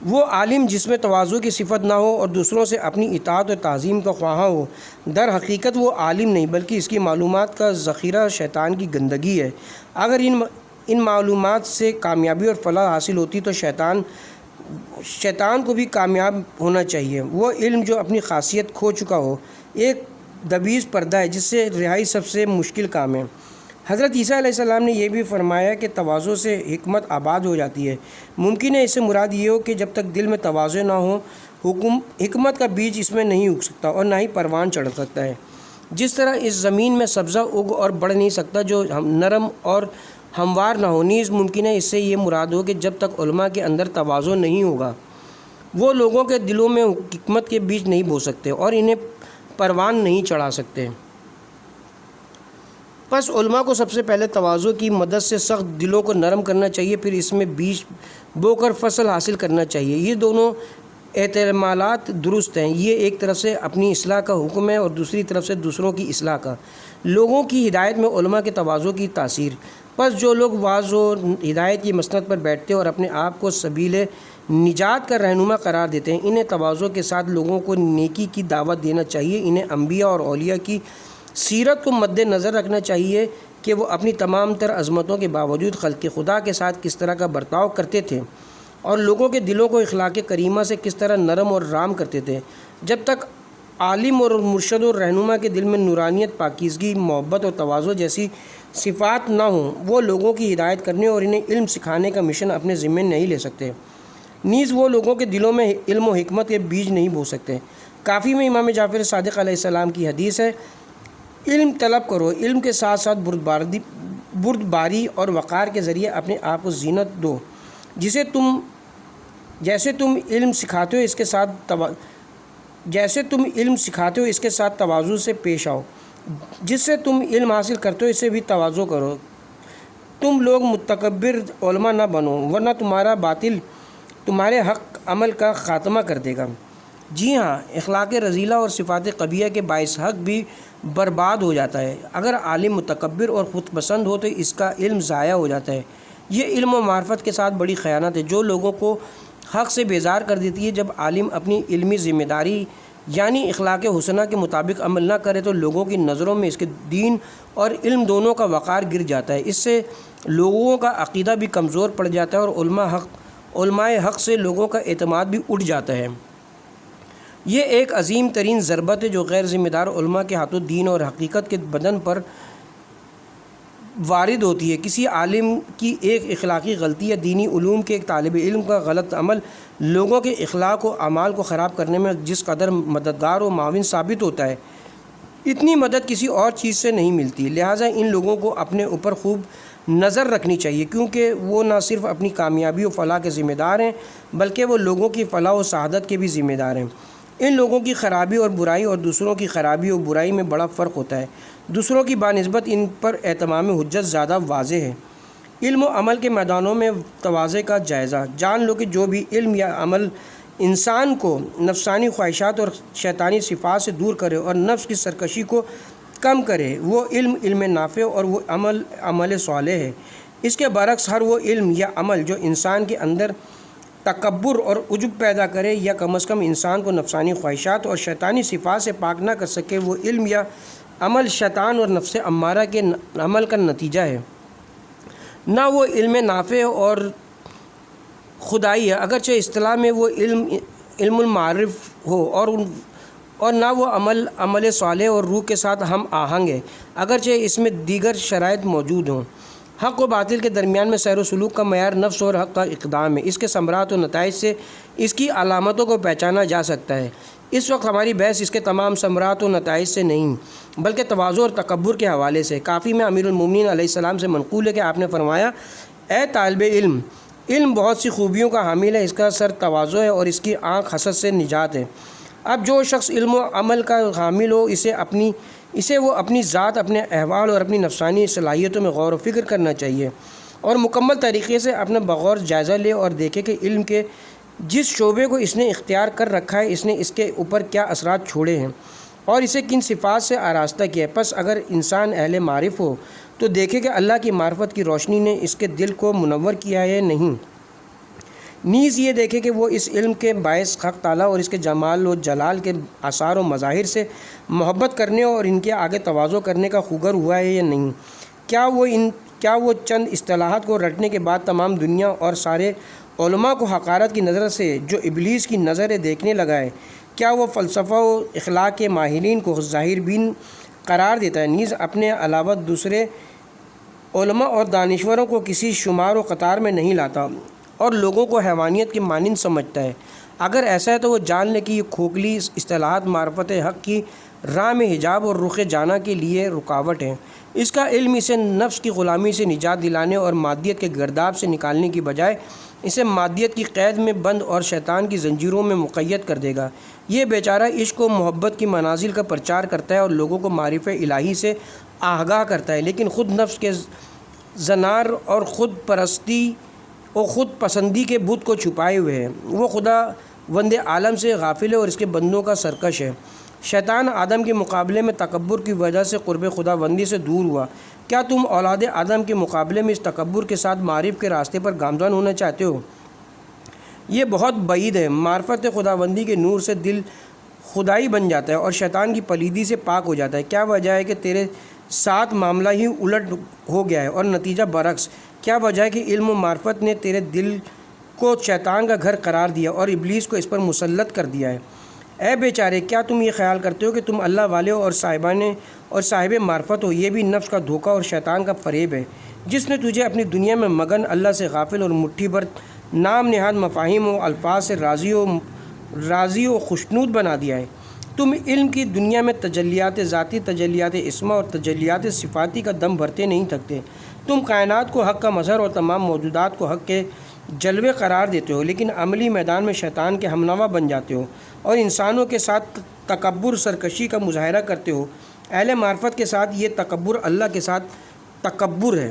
وہ عالم جس میں تواضع کی صفت نہ ہو اور دوسروں سے اپنی اطاعت و تعظیم کا خواہاں ہو، در حقیقت وہ عالم نہیں بلکہ اس کی معلومات کا ذخیرہ شیطان کی گندگی ہے۔ اگر ان معلومات سے کامیابی اور فلاح حاصل ہوتی تو شیطان کو بھی کامیاب ہونا چاہیے۔ وہ علم جو اپنی خاصیت کھو چکا ہو ایک دبیز پردہ ہے جس سے رہائی سب سے مشکل کام ہے۔ حضرت عیسیٰ علیہ السلام نے یہ بھی فرمایا کہ تواضع سے حکمت آباد ہو جاتی ہے۔ ممکن ہے اس سے مراد یہ ہو کہ جب تک دل میں تواضع نہ ہو حکمت کا بیج اس میں نہیں اگ سکتا اور نہ ہی پروان چڑھ سکتا ہے۔ جس طرح اس زمین میں سبزہ اگ اور بڑھ نہیں سکتا جو نرم اور ہموار نہ ہو، نیز ممکن ہے اس سے یہ مراد ہو کہ جب تک علماء کے اندر تواضع نہیں ہوگا وہ لوگوں کے دلوں میں حکمت کے بیج نہیں بو سکتے اور انہیں پروان نہیں چڑھا سکتے۔ پس علماء کو سب سے پہلے تواضع کی مدد سے سخت دلوں کو نرم کرنا چاہیے، پھر اس میں بیج بو کر فصل حاصل کرنا چاہیے۔ یہ دونوں احتمالات درست ہیں، یہ ایک طرف سے اپنی اصلاح کا حکم ہے اور دوسری طرف سے دوسروں کی اصلاح کا۔ لوگوں کی ہدایت میں علماء کے تواضع کی تاثیر۔ پس جو لوگ واعظ و ہدایت کی مسند پر بیٹھتے اور اپنے آپ کو سبیل نجات کا رہنما قرار دیتے ہیں، انہیں تواضع کے ساتھ لوگوں کو نیکی کی دعوت دینا چاہیے۔ انہیں انبیاء اور اولیاء کی سیرت کو مد نظر رکھنا چاہیے کہ وہ اپنی تمام تر عظمتوں کے باوجود خلق خدا کے ساتھ کس طرح کا برتاؤ کرتے تھے اور لوگوں کے دلوں کو اخلاق کریمہ سے کس طرح نرم اور رام کرتے تھے۔ جب تک عالم اور مرشد اور رہنما کے دل میں نورانیت، پاکیزگی، محبت اور تواضع جیسی صفات نہ ہوں، وہ لوگوں کی ہدایت کرنے اور انہیں علم سکھانے کا مشن اپنے ذمے نہیں لے سکتے۔ نیز وہ لوگوں کے دلوں میں علم و حکمت کے بیج نہیں بو سکتے۔ کافی میں امام جعفر صادق علیہ السلام کی حدیث ہے، علم طلب کرو، علم کے ساتھ ساتھ بردباری اور وقار کے ذریعے اپنے آپ کو زینت دو۔ جیسے تم علم سکھاتے ہو اس کے ساتھ تواضع سے پیش آؤ، جس سے تم علم حاصل کرتے ہو اس سے بھی تواضع کرو۔ تم لوگ متکبر علماء نہ بنو ورنہ تمہارا باطل تمہارے حق عمل کا خاتمہ کر دے گا۔ جی ہاں، اخلاق رذیلہ اور صفات قبیحہ کے باعث حق بھی برباد ہو جاتا ہے۔ اگر عالم متکبر اور خود پسند ہو تو اس کا علم ضائع ہو جاتا ہے۔ یہ علم و معرفت کے ساتھ بڑی خیانت ہے جو لوگوں کو حق سے بیزار کر دیتی ہے۔ جب عالم اپنی علمی ذمہ داری یعنی اخلاق حسنہ کے مطابق عمل نہ کرے تو لوگوں کی نظروں میں اس کے دین اور علم دونوں کا وقار گر جاتا ہے۔ اس سے لوگوں کا عقیدہ بھی کمزور پڑ جاتا ہے اور علماء حق سے لوگوں کا اعتماد بھی اٹھ جاتا ہے۔ یہ ایک عظیم ترین ضربت ہے جو غیر ذمہ دار علماء کے ہاتھوں دین اور حقیقت کے بدن پر وارد ہوتی ہے۔ کسی عالم کی ایک اخلاقی غلطی یا دینی علوم کے ایک طالب علم کا غلط عمل لوگوں کے اخلاق و اعمال کو خراب کرنے میں جس قدر مددگار و معاون ثابت ہوتا ہے، اتنی مدد کسی اور چیز سے نہیں ملتی۔ لہٰذا ان لوگوں کو اپنے اوپر خوب نظر رکھنی چاہیے کیونکہ وہ نہ صرف اپنی کامیابی و فلاح کے ذمہ دار ہیں بلکہ وہ لوگوں کی فلاح و سعادت کے بھی ذمہ دار ہیں۔ ان لوگوں کی خرابی اور برائی اور دوسروں کی خرابی اور برائی میں بڑا فرق ہوتا ہے۔ دوسروں کی بانسبت ان پر اہتمام حجت زیادہ واضح ہے۔ علم و عمل کے میدانوں میں تواضع کا جائزہ۔ جان لو کہ جو بھی علم یا عمل انسان کو نفسانی خواہشات اور شیطانی صفات سے دور کرے اور نفس کی سرکشی کو کم کرے، وہ علم نافع اور وہ عمل صالح ہے۔ اس کے برعکس ہر وہ علم یا عمل جو انسان کے اندر تکبر اور عجب پیدا کرے یا کم از کم انسان کو نفسانی خواہشات اور شیطانی صفات سے پاک نہ کر سکے، وہ علم یا عمل شیطان اور نفس امارہ کے عمل کا نتیجہ ہے، نہ وہ علم نافع اور خدائی ہے۔ اگرچہ اصطلاح میں وہ علم المعارف ہو اور نہ وہ عمل صالح اور روح کے ساتھ ہم آہنگ ہے، اگرچہ اس میں دیگر شرائط موجود ہوں۔ حق و باطل کے درمیان میں سیر و سلوک کا معیار نفس اور حق کا اقدام ہے۔ اس کے ثمرات و نتائج سے اس کی علامتوں کو پہچانا جا سکتا ہے۔ اس وقت ہماری بحث اس کے تمام ثمرات و نتائج سے نہیں بلکہ تواضع اور تکبر کے حوالے سے۔ کافی میں امیر المومنین علیہ السلام سے منقول ہے کہ آپ نے فرمایا، اے طالب علم، علم بہت سی خوبیوں کا حامل ہے، اس کا سر تواضع ہے اور اس کی آنکھ حسد سے نجات ہے۔ اب جو شخص علم و عمل کا حامل ہو اسے وہ اپنی ذات، اپنے احوال اور اپنی نفسانی صلاحیتوں میں غور و فکر کرنا چاہیے اور مکمل طریقے سے اپنا بغور جائزہ لے اور دیکھے کہ علم کے جس شعبے کو اس نے اختیار کر رکھا ہے اس نے اس کے اوپر کیا اثرات چھوڑے ہیں اور اسے کن صفات سے آراستہ کیا ہے۔ پس اگر انسان اہل معرف ہو تو دیکھے کہ اللہ کی معرفت کی روشنی نے اس کے دل کو منور کیا ہے یا نہیں۔ نیز یہ دیکھے کہ وہ اس علم کے باعث حق تعالیٰ اور اس کے جمال و جلال کے آثار و مظاہر سے محبت کرنے اور ان کے آگے تواضع کرنے کا خوگر ہوا ہے یا نہیں۔ کیا وہ چند اصطلاحات کو رٹنے کے بعد تمام دنیا اور سارے علماء کو حقارت کی نظر سے جو ابلیس کی نظر دیکھنے لگا ہے، کیا وہ فلسفہ و اخلاق کے ماہرین کو ظاہر بین قرار دیتا ہے، نیز اپنے علاوہ دوسرے علماء اور دانشوروں کو کسی شمار و قطار میں نہیں لاتا اور لوگوں کو حیوانیت کے مانند سمجھتا ہے؟ اگر ایسا ہے تو وہ جان لے کہ یہ کھوکھلی اصطلاحات معرفت حق کی راہ میں حجاب اور رخ جانا کے لیے رکاوٹ ہیں۔ اس کا علم اسے نفس کی غلامی سے نجات دلانے اور مادیت کے گرداب سے نکالنے کی بجائے اسے مادیت کی قید میں بند اور شیطان کی زنجیروں میں مقید کر دے گا۔ یہ بیچارہ عشق و محبت کی منازل کا پرچار کرتا ہے اور لوگوں کو معرفت الہی سے آگاہ کرتا ہے، لیکن خود نفس کے زنار اور خود پرستی اور خود پسندی کے بت کو چھپائے ہوئے ہے۔ وہ خدا وند عالم سے غافل ہے اور اس کے بندوں کا سرکش ہے۔ شیطان آدم کے مقابلے میں تکبر کی وجہ سے قرب خدا بندی سے دور ہوا۔ کیا تم اولاد آدم کے مقابلے میں اس تکبر کے ساتھ معرفت کے راستے پر گامزن ہونا چاہتے ہو؟ یہ بہت بعید ہے۔ معرفت خداوندی کے نور سے دل خدائی بن جاتا ہے اور شیطان کی پلیدی سے پاک ہو جاتا ہے۔ کیا وجہ ہے کہ تیرے ساتھ معاملہ ہی الٹ ہو گیا ہے اور نتیجہ برعکس؟ کیا وجہ ہے کہ علم و معرفت نے تیرے دل کو شیطان کا گھر قرار دیا اور ابلیس کو اس پر مسلط کر دیا ہے؟ اے بیچارے، کیا تم یہ خیال کرتے ہو کہ تم اللہ والے ہو اور صاحب معرفت ہو؟ یہ بھی نفس کا دھوکہ اور شیطان کا فریب ہے جس نے تجھے اپنی دنیا میں مگن، اللہ سے غافل اور مٹھی بھر نام نہاد مفاہیم و الفاظ سے راضی و خوشنود بنا دیا ہے۔ تم علم کی دنیا میں تجلیات ذاتی، تجلیات اسما اور تجلیات صفاتی کا دم بھرتے نہیں تھکتے۔ تم کائنات کو حق کا مظہر اور تمام موجودات کو حق کے جلوے قرار دیتے ہو، لیکن عملی میدان میں شیطان کے ہمنوا بن جاتے ہو اور انسانوں کے ساتھ تکبر، سرکشی کا مظاہرہ کرتے ہو۔ اہل معرفت کے ساتھ یہ تکبر اللہ کے ساتھ تکبر ہے۔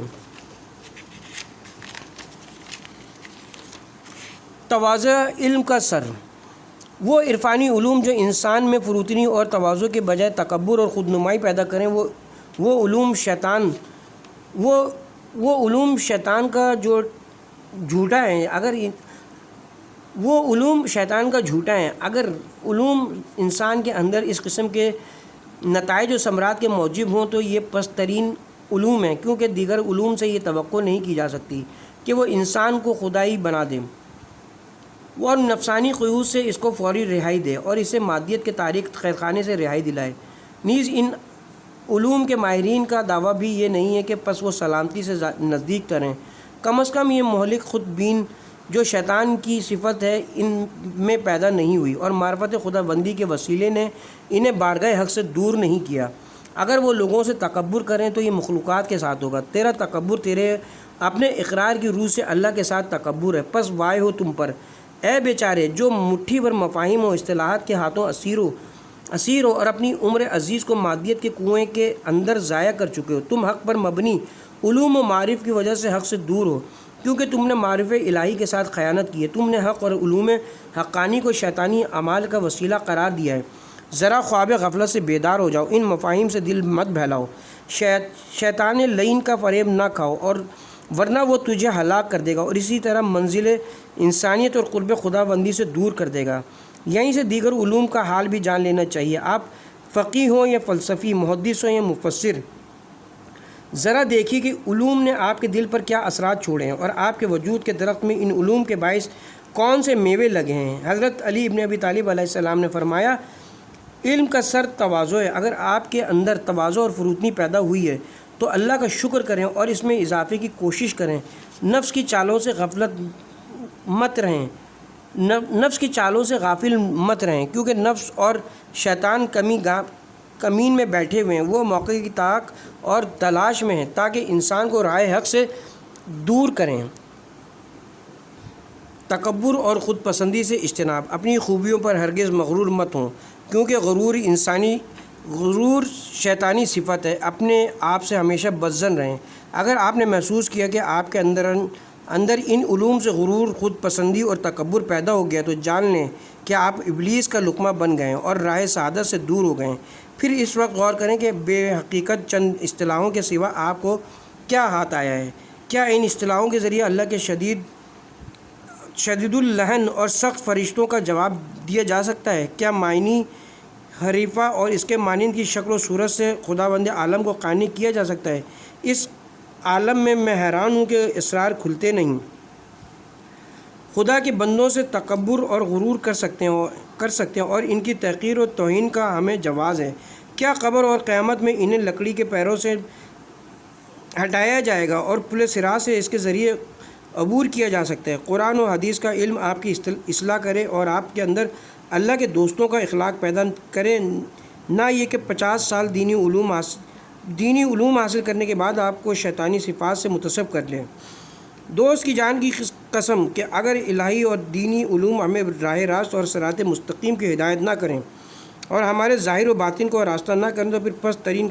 تواضع علم کا سر۔ وہ عرفانی علوم جو انسان میں فروتنی اور تواضع کے بجائے تکبر اور خود نمائی پیدا کریں وہ علوم شیطان کا جو جھوٹا ہے۔ اگر علوم انسان کے اندر اس قسم کے نتائج و ثمرات کے موجب ہوں تو یہ پست ترین علوم ہیں، کیونکہ دیگر علوم سے یہ توقع نہیں کی جا سکتی کہ وہ انسان کو خدائی بنا دیں اور نفسانی قیود سے اس کو فوری رہائی دے اور اسے مادیت کے تاریک قیدخانے سے رہائی دلائے۔ نیز ان علوم کے ماہرین کا دعویٰ بھی یہ نہیں ہے کہ پس وہ سلامتی سے نزدیک تریں۔ کم از کم یہ مہلک خود بین جو شیطان کی صفت ہے ان میں پیدا نہیں ہوئی اور معرفت خدا بندی کے وسیلے نے انہیں بارگاہ حق سے دور نہیں کیا۔ اگر وہ لوگوں سے تکبر کریں تو یہ مخلوقات کے ساتھ ہوگا۔ تیرا تکبر تیرے اپنے اقرار کی روح سے اللہ کے ساتھ تکبر ہے۔ پس وائے ہو تم پر، اے بیچارے جو مٹھی بھر مفاہیم و اصطلاحات کے ہاتھوں اسیر ہو اور اپنی عمر عزیز کو مادیت کے کنویں کے اندر ضائع کر چکے ہو۔ تم حق پر مبنی علوم و معارف کی وجہ سے حق سے دور ہو، کیونکہ تم نے معرفت الہی کے ساتھ خیانت کی ہے۔ تم نے حق اور علوم حقانی کو شیطانی اعمال کا وسیلہ قرار دیا ہے۔ ذرا خواب غفلت سے بیدار ہو جاؤ، ان مفاہیم سے دل مت بہلاؤ، شیطان لعین کا فریب نہ کھاؤ اور ورنہ وہ تجھے ہلاک کر دے گا اور اسی طرح منزل انسانیت اور قرب خدا بندی سے دور کر دے گا۔ یہیں سے دیگر علوم کا حال بھی جان لینا چاہیے۔ آپ فقیہ ہوں یا فلسفی، محدث ہوں یا مفسر، ذرا دیکھیے کہ علوم نے آپ کے دل پر کیا اثرات چھوڑے ہیں اور آپ کے وجود کے درخت میں ان علوم کے باعث کون سے میوے لگے ہیں۔ حضرت علی ابن ابی طالب علیہ السلام نے فرمایا، علم کا سر تواضع ہے۔ اگر آپ کے اندر تواضع اور فروتنی پیدا ہوئی ہے تو اللہ کا شکر کریں اور اس میں اضافے کی کوشش کریں۔ نفس کی چالوں سے غفلت مت رہیں، نفس کی چالوں سے غافل مت رہیں، کیونکہ نفس اور شیطان کمین میں بیٹھے ہوئے ہیں، وہ موقع کی طاق اور تلاش میں ہیں تاکہ انسان کو راہ حق سے دور کریں۔ تکبر اور خود پسندی سے اجتناب، اپنی خوبیوں پر ہرگز مغرور مت ہوں، کیونکہ غرور شیطانی صفت ہے۔ اپنے آپ سے ہمیشہ بزن رہیں۔ اگر آپ نے محسوس کیا کہ آپ کے اندر ان علوم سے غرور، خود پسندی اور تکبر پیدا ہو گیا تو جان لیں کہ آپ ابلیس کا لقمہ بن گئے ہیں اور راہ سعادت سے دور ہو گئے ہیں۔ پھر اس وقت غور کریں کہ بے حقیقت چند اصطلاحوں کے سوا آپ کو کیا ہاتھ آیا ہے۔ کیا ان اصطلاحوں کے ذریعے اللہ کے شدید اللحن اور سخت فرشتوں کا جواب دیا جا سکتا ہے؟ کیا معنی حریفہ اور اس کے مانند کی شکل و صورت سے خداوند عالم کو قانع کیا جا سکتا ہے؟ اس عالم میں حیران ہوں کہ اسرار کھلتے نہیں۔ خدا کے بندوں سے تکبر اور غرور کر سکتے ہیں اور ان کی تحقیر و توہین کا ہمیں جواز ہے۔ کیا قبر اور قیامت میں انہیں لکڑی کے پیروں سے ہٹایا جائے گا اور پل صراط سے اس کے ذریعے عبور کیا جا سکتا ہے؟ قرآن و حدیث کا علم آپ کی اصلاح کرے اور آپ کے اندر اللہ کے دوستوں کا اخلاق پیدا کرے، نہ یہ کہ 50 سال دینی علوم حاصل کرنے کے بعد آپ کو شیطانی صفات سے متصف کر لیں۔ دوست کی جان کی قسم کہ اگر الہی اور دینی علوم ہمیں راہ راست اور صراط مستقیم کی ہدایت نہ کریں اور ہمارے ظاہر و باطن کو راستہ نہ کریں تو پھر پست ترین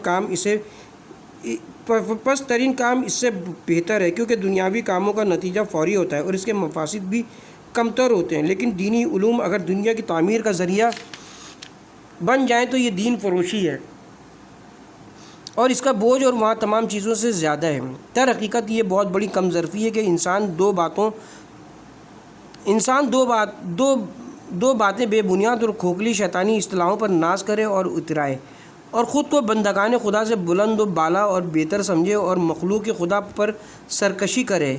کام اس سے بہتر ہے، کیونکہ دنیاوی کاموں کا نتیجہ فوری ہوتا ہے اور اس کے مفاسد بھی کمتر ہوتے ہیں، لیکن دینی علوم اگر دنیا کی تعمیر کا ذریعہ بن جائیں تو یہ دین فروشی ہے اور اس کا بوجھ اور وہاں تمام چیزوں سے زیادہ ہے۔ در حقیقت یہ بہت بڑی کم ظرفی ہے کہ انسان دو باتیں بے بنیاد اور کھوکھلی شیطانی اصطلاحوں پر ناز کرے اور اترائے اور خود کو بندگان خدا سے بلند و بالا اور بہتر سمجھے اور مخلوق خدا پر سرکشی کرے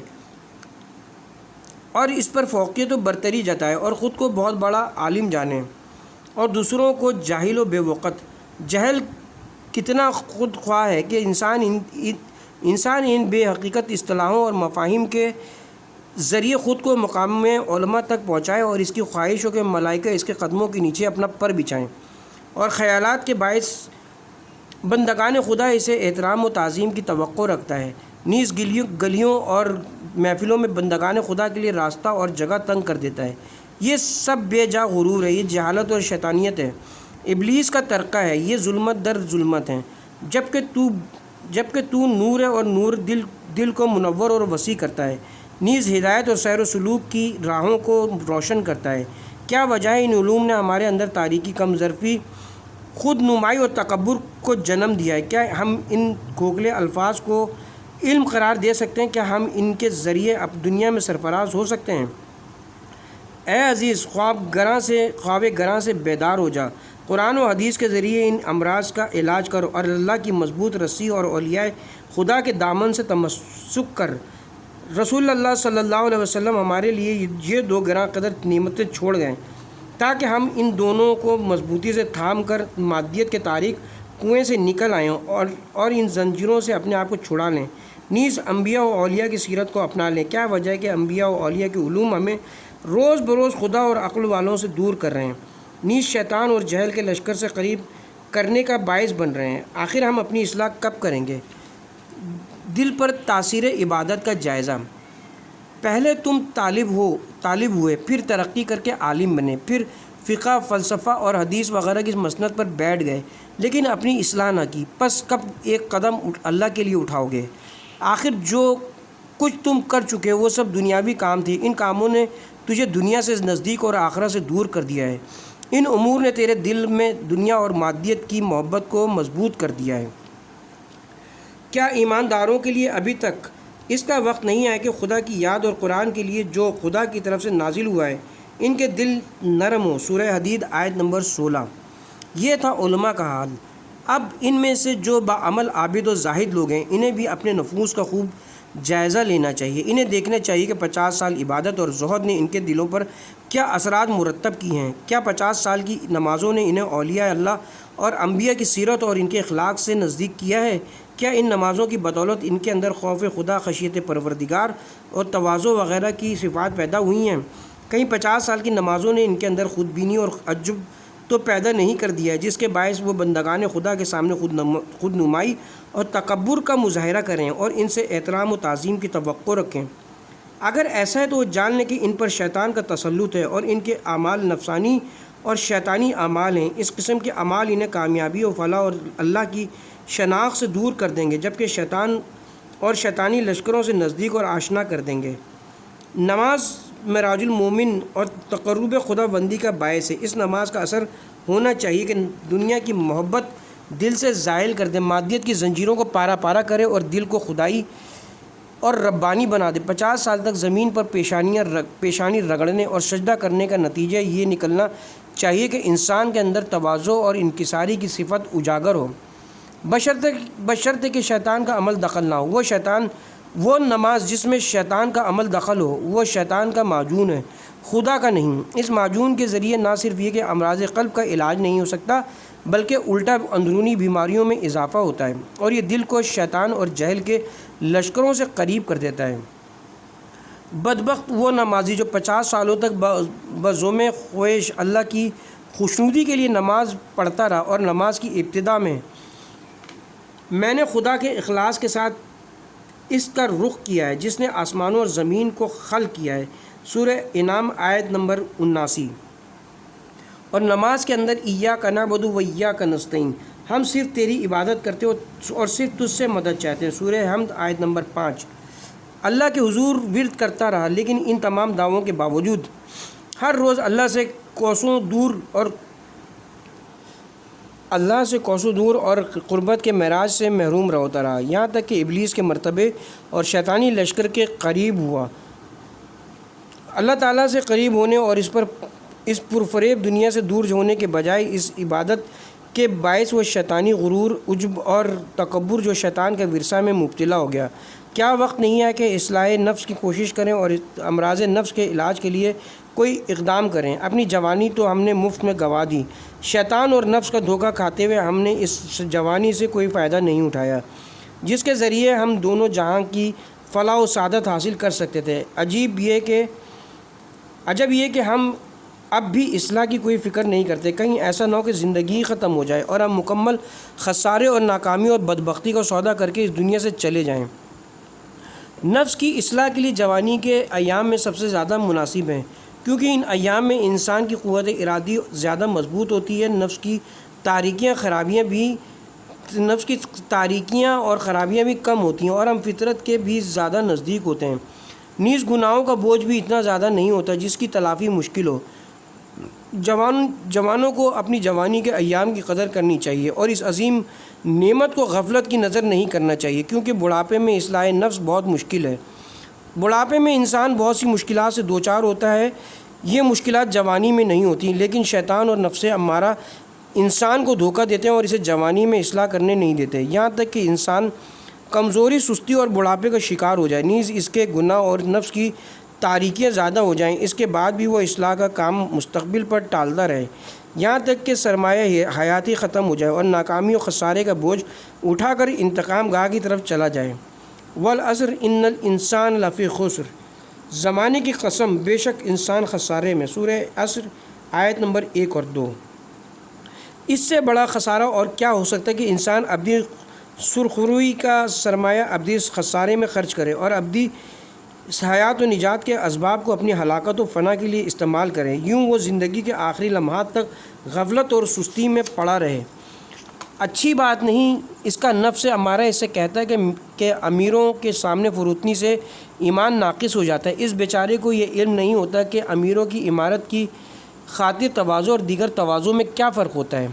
اور اس پر فوقیت و برتری جتائے اور خود کو بہت بڑا عالم جانے اور دوسروں کو جاہل و بے وقت۔ جہل کتنا خود خواہ ہے کہ انسان ان بے حقیقت اصطلاحوں اور مفاہیم کے ذریعے خود کو مقام میں علماء تک پہنچائے اور اس کی خواہش ہو کہ ملائکہ اس کے قدموں کے نیچے اپنا پر بچھائیں اور خیالات کے باعث بندگان خدا اسے احترام و تعظیم کی توقع رکھتا ہے، نیز گلیوں اور محفلوں میں بندگان خدا کے لیے راستہ اور جگہ تنگ کر دیتا ہے۔ یہ سب بے جا غرور ہے، یہ جہالت اور شیطانیت ہے، ابلیس کا ترقہ ہے، یہ ظلمت در ظلمت ہے، جبکہ تو نور ہے اور نور دل کو منور اور وسیع کرتا ہے، نیز ہدایت اور سیر و سلوک کی راہوں کو روشن کرتا ہے۔ کیا وجہ ہے ان علوم نے ہمارے اندر تاریکی، کم ظرفی، خود نمائی اور تکبر کو جنم دیا ہے؟ کیا ہم ان کھوکھلے الفاظ کو علم قرار دے سکتے ہیں؟ کیا ہم ان کے ذریعے اب دنیا میں سرفراز ہو سکتے ہیں؟ اے عزیز، خواب گراں سے بیدار ہو جا، قرآن و حدیث کے ذریعے ان امراض کا علاج کرو اور اللہ کی مضبوط رسی اور اولیاء خدا کے دامن سے تمسک کر۔ رسول اللہ صلی اللہ علیہ وسلم ہمارے لیے یہ دو گراں قدر نعمتیں چھوڑ گئے تاکہ ہم ان دونوں کو مضبوطی سے تھام کر مادیت کے تاریک کنویں سے نکل آئیں اور ان زنجیروں سے اپنے آپ کو چھڑا لیں، نیز انبیاء و اولیاء کی سیرت کو اپنا لیں۔ کیا وجہ ہے کہ انبیاء و اولیاء کے علوم ہمیں روز بروز خدا اور عقل والوں سے دور کر رہے ہیں، نیز شیطان اور جہل کے لشکر سے قریب کرنے کا باعث بن رہے ہیں؟ آخر ہم اپنی اصلاح کب کریں گے؟ دل پر تاثیر عبادت کا جائزہ۔ پہلے تم طالب ہوئے، پھر ترقی کر کے عالم بنے، پھر فقہ، فلسفہ اور حدیث وغیرہ کی مسند پر بیٹھ گئے، لیکن اپنی اصلاح نہ کی، پس کب ایک قدم اللہ کے لیے اٹھاؤ گے؟ آخر جو کچھ تم کر چکے وہ سب دنیاوی کام تھے، ان کاموں نے تجھے دنیا سے نزدیک اور آخرت سے دور کر دیا ہے، ان امور نے تیرے دل میں دنیا اور مادیت کی محبت کو مضبوط کر دیا ہے۔ کیا ایمانداروں کے لیے ابھی تک اس کا وقت نہیں آیا کہ خدا کی یاد اور قرآن کے لیے جو خدا کی طرف سے نازل ہوا ہے ان کے دل نرم ہو؟ سورہ حدید آیت نمبر 16۔ یہ تھا علماء کا حال۔ اب ان میں سے جو باعمل عابد و زاہد لوگ ہیں انہیں بھی اپنے نفوس کا خوب جائزہ لینا چاہیے، انہیں دیکھنا چاہیے کہ 50 سال عبادت اور زہد نے ان کے دلوں پر کیا اثرات مرتب کی ہیں۔ کیا 50 سال کی نمازوں نے انہیں اولیاء اللہ اور انبیاء کی سیرت اور ان کے اخلاق سے نزدیک کیا ہے؟ کیا ان نمازوں کی بدولت ان کے اندر خوف خدا، خشیت پروردگار اور تواضع وغیرہ کی صفات پیدا ہوئی ہیں؟ کہیں 50 سال کی نمازوں نے ان کے اندر خود بینی اور عجب تو پیدا نہیں کر دیا ہے، جس کے باعث وہ بندگان خدا کے سامنے خود نمائی اور تکبر کا مظاہرہ کریں اور ان سے احترام و تعظیم کی توقع رکھیں؟ اگر ایسا ہے تو وہ جان لیں کہ ان پر شیطان کا تسلط ہے اور ان کے اعمال نفسانی اور شیطانی اعمال ہیں۔ اس قسم کے اعمال انہیں کامیابی و فلاح اور اللہ کی شناخت سے دور کر دیں گے، جبکہ شیطان اور شیطانی لشکروں سے نزدیک اور آشنا کر دیں گے۔ نماز معراج المومن اور تقرب خدا بندی کا باعث ہے۔ اس نماز کا اثر ہونا چاہیے کہ دنیا کی محبت دل سے زائل کر دے، مادیت کی زنجیروں کو پارا پارا کرے اور دل کو خدائی اور ربانی بنا دے۔ 50 سال تک زمین پر پیشانی رگڑنے اور سجدہ کرنے کا نتیجہ یہ نکلنا چاہیے کہ انسان کے اندر تواضع اور انکساری کی صفت اجاگر ہو، بشرطے کہ شیطان کا عمل دخل نہ ہو۔ وہ نماز جس میں شیطان کا عمل دخل ہو وہ شیطان کا معجون ہے، خدا کا نہیں۔ اس معجون کے ذریعے نہ صرف یہ کہ امراض قلب کا علاج نہیں ہو سکتا بلکہ الٹا اندرونی بیماریوں میں اضافہ ہوتا ہے اور یہ دل کو شیطان اور جہل کے لشکروں سے قریب کر دیتا ہے۔ بدبخت وہ نمازی جو 50 سالوں تک بزوم خواہش اللہ کی خوشنودی کے لیے نماز پڑھتا رہا اور نماز کی ابتدا میں نے خدا کے اخلاص کے ساتھ اس کا رخ کیا ہے جس نے آسمانوں اور زمین کو خلق کیا ہے۔ سورہ انعام آیت نمبر 79۔ اور نماز کے اندر ایاک نعبد و ایاک نستعین، ہم صرف تیری عبادت کرتے اور صرف تجھ سے مدد چاہتے ہیں۔ سورہ حمد آیت نمبر 5۔ اللہ کے حضور ورد کرتا رہا، لیکن ان تمام دعووں کے باوجود ہر روز اللہ سے کوسوں دور اور قربت کے معراج سے محروم ہوتا رہا، یہاں تک کہ ابلیس کے مرتبے اور شیطانی لشکر کے قریب ہوا۔ اللہ تعالیٰ سے قریب ہونے اور اس پرفریب دنیا سے دور ہونے کے بجائے اس عبادت کے باعث وہ شیطانی غرور، عجب اور تکبر جو شیطان کے ورثہ میں مبتلا ہو گیا۔ کیا وقت نہیں ہے کہ اصلاح نفس کی کوشش کریں اور امراض نفس کے علاج کے لیے کوئی اقدام کریں؟ اپنی جوانی تو ہم نے مفت میں گنوا دی، شیطان اور نفس کا دھوکہ کھاتے ہوئے ہم نے اس جوانی سے کوئی فائدہ نہیں اٹھایا جس کے ذریعے ہم دونوں جہاں کی فلاح و سعادت حاصل کر سکتے تھے۔ عجب یہ کہ ہم اب بھی اصلاح کی کوئی فکر نہیں کرتے، کہیں ایسا نہ ہو کہ زندگی ختم ہو جائے اور ہم مکمل خسارے اور ناکامی اور بدبختی کا سودا کر کے اس دنیا سے چلے جائیں۔ نفس کی اصلاح کے لیے جوانی کے ایام میں سب سے زیادہ مناسب ہیں، کیونکہ ان ایام میں انسان کی قوت ارادی زیادہ مضبوط ہوتی ہے، نفس کی تاریکیاں اور خرابیاں بھی کم ہوتی ہیں اور ہم فطرت کے بھی زیادہ نزدیک ہوتے ہیں، نیز گناہوں کا بوجھ بھی اتنا زیادہ نہیں ہوتا جس کی تلافی مشکل ہو۔ جوانوں کو اپنی جوانی کے ایام کی قدر کرنی چاہیے اور اس عظیم نعمت کو غفلت کی نظر نہیں کرنا چاہیے، کیونکہ بڑھاپے میں اصلاح نفس بہت مشکل ہے۔ بڑھاپے میں انسان بہت سی مشکلات سے دوچار ہوتا ہے، یہ مشکلات جوانی میں نہیں ہوتی، لیکن شیطان اور نفس امارہ انسان کو دھوکہ دیتے ہیں اور اسے جوانی میں اصلاح کرنے نہیں دیتے، یہاں تک کہ انسان کمزوری، سستی اور بڑھاپے کا شکار ہو جائے، نیز اس کے گناہ اور نفس کی تاریکیاں زیادہ ہو جائیں، اس کے بعد بھی وہ اصلاح کا کام مستقبل پر ٹالتا رہے، یہاں تک کہ سرمایہ حیاتی ختم ہو جائے اور ناکامی و خسارے کا بوجھ اٹھا کر انتقام گاہ کی طرف چلا جائے۔ والعصر ان الانسان لفی خسر، زمانے کی قسم بے شک انسان خسارے میں۔ سورہ عصر آیت نمبر 1 اور 2۔ اس سے بڑا خسارہ اور کیا ہو سکتا ہے کہ انسان ابدی سرخروئی کا سرمایہ ابدی خسارے میں خرچ کرے اور ابدی حیات و نجات کے اسباب کو اپنی ہلاکت و فنا کے لیے استعمال کرے، یوں وہ زندگی کے آخری لمحات تک غفلت اور سستی میں پڑا رہے۔ اچھی بات نہیں۔ اس کا نفس امارہ اس سے کہتا ہے کہ امیروں کے سامنے فروتنی سے ایمان ناقص ہو جاتا ہے۔ اس بیچارے کو یہ علم نہیں ہوتا کہ امیروں کی عمارت کی خاطر تواضع اور دیگر تواضع میں کیا فرق ہوتا ہے۔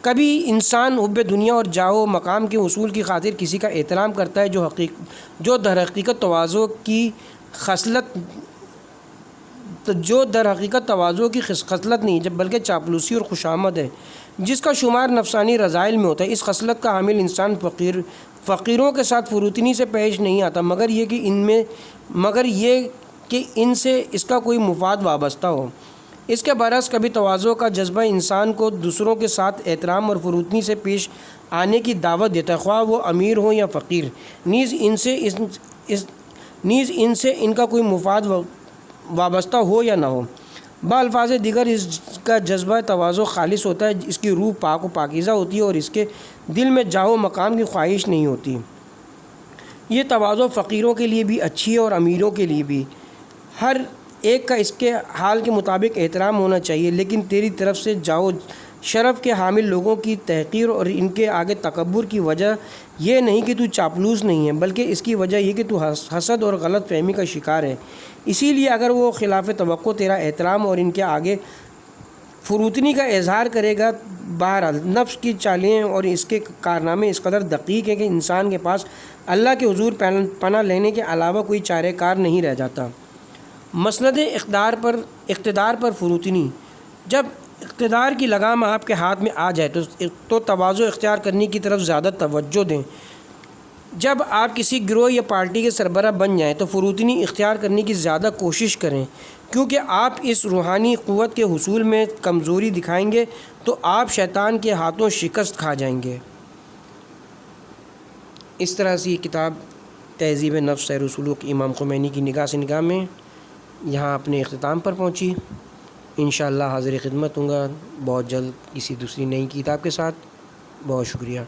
کبھی انسان حب دنیا اور جاہ و مقام کے حصول کی خاطر کسی کا احترام کرتا ہے جو در حقیقت تواضع کی خصلت نہیں بلکہ چاپلوسی اور خوشامد ہے، جس کا شمار نفسانی رذائل میں ہوتا ہے۔ اس خصلت کا حامل انسان فقیروں کے ساتھ فروتنی سے پیش نہیں آتا مگر یہ کہ ان سے اس کا کوئی مفاد وابستہ ہو۔ اس کے برعکس کبھی تواضع کا جذبہ انسان کو دوسروں کے ساتھ احترام اور فروتنی سے پیش آنے کی دعوت دیتا ہے، خواہ وہ امیر ہو یا فقیر، نیز ان سے ان کا کوئی مفاد وابستہ ہو یا نہ ہو۔ بالفاظ دیگر اس کا جذبہ تواضع خالص ہوتا ہے، اس کی روح پاک و پاکیزہ ہوتی ہے اور اس کے دل میں جاہ و مقام کی خواہش نہیں ہوتی۔ یہ تواضع فقیروں کے لیے بھی اچھی ہے اور امیروں کے لیے بھی، ہر ایک کا اس کے حال کے مطابق احترام ہونا چاہیے، لیکن تیری طرف سے جاہ و شرف کے حامل لوگوں کی تحقیر اور ان کے آگے تکبر کی وجہ یہ نہیں کہ تو چاپلوس نہیں ہے، بلکہ اس کی وجہ یہ کہ تو حسد اور غلط فہمی کا شکار ہے۔ اسی لیے اگر وہ خلاف توقع تیرا احترام اور ان کے آگے فروتنی کا اظہار کرے گا، بہرحال نفس کی چالیں اور اس کے کارنامے اس قدر دقیق ہیں کہ انسان کے پاس اللہ کے حضور پناہ لینے کے علاوہ کوئی چارہ کار نہیں رہ جاتا۔ مسند اقتدار پر فروتنی۔ جب اقتدار کی لگام آپ کے ہاتھ میں آ جائے تو تواضع اختیار کرنے کی طرف زیادہ توجہ دیں۔ جب آپ کسی گروہ یا پارٹی کے سربراہ بن جائیں تو فروتنی اختیار کرنے کی زیادہ کوشش کریں، کیونکہ آپ اس روحانی قوت کے حصول میں کمزوری دکھائیں گے تو آپ شیطان کے ہاتھوں شکست کھا جائیں گے۔ اس طرح سے یہ کتاب تہذیب نفس سیر و سلوک امام خمینی کی نگاہ سے نگاہ میں یہاں اپنے اختتام پر پہنچی۔ انشاءاللہ حاضر خدمت ہوں گا بہت جلد کسی دوسری نئی کتاب کے ساتھ۔ بہت شکریہ۔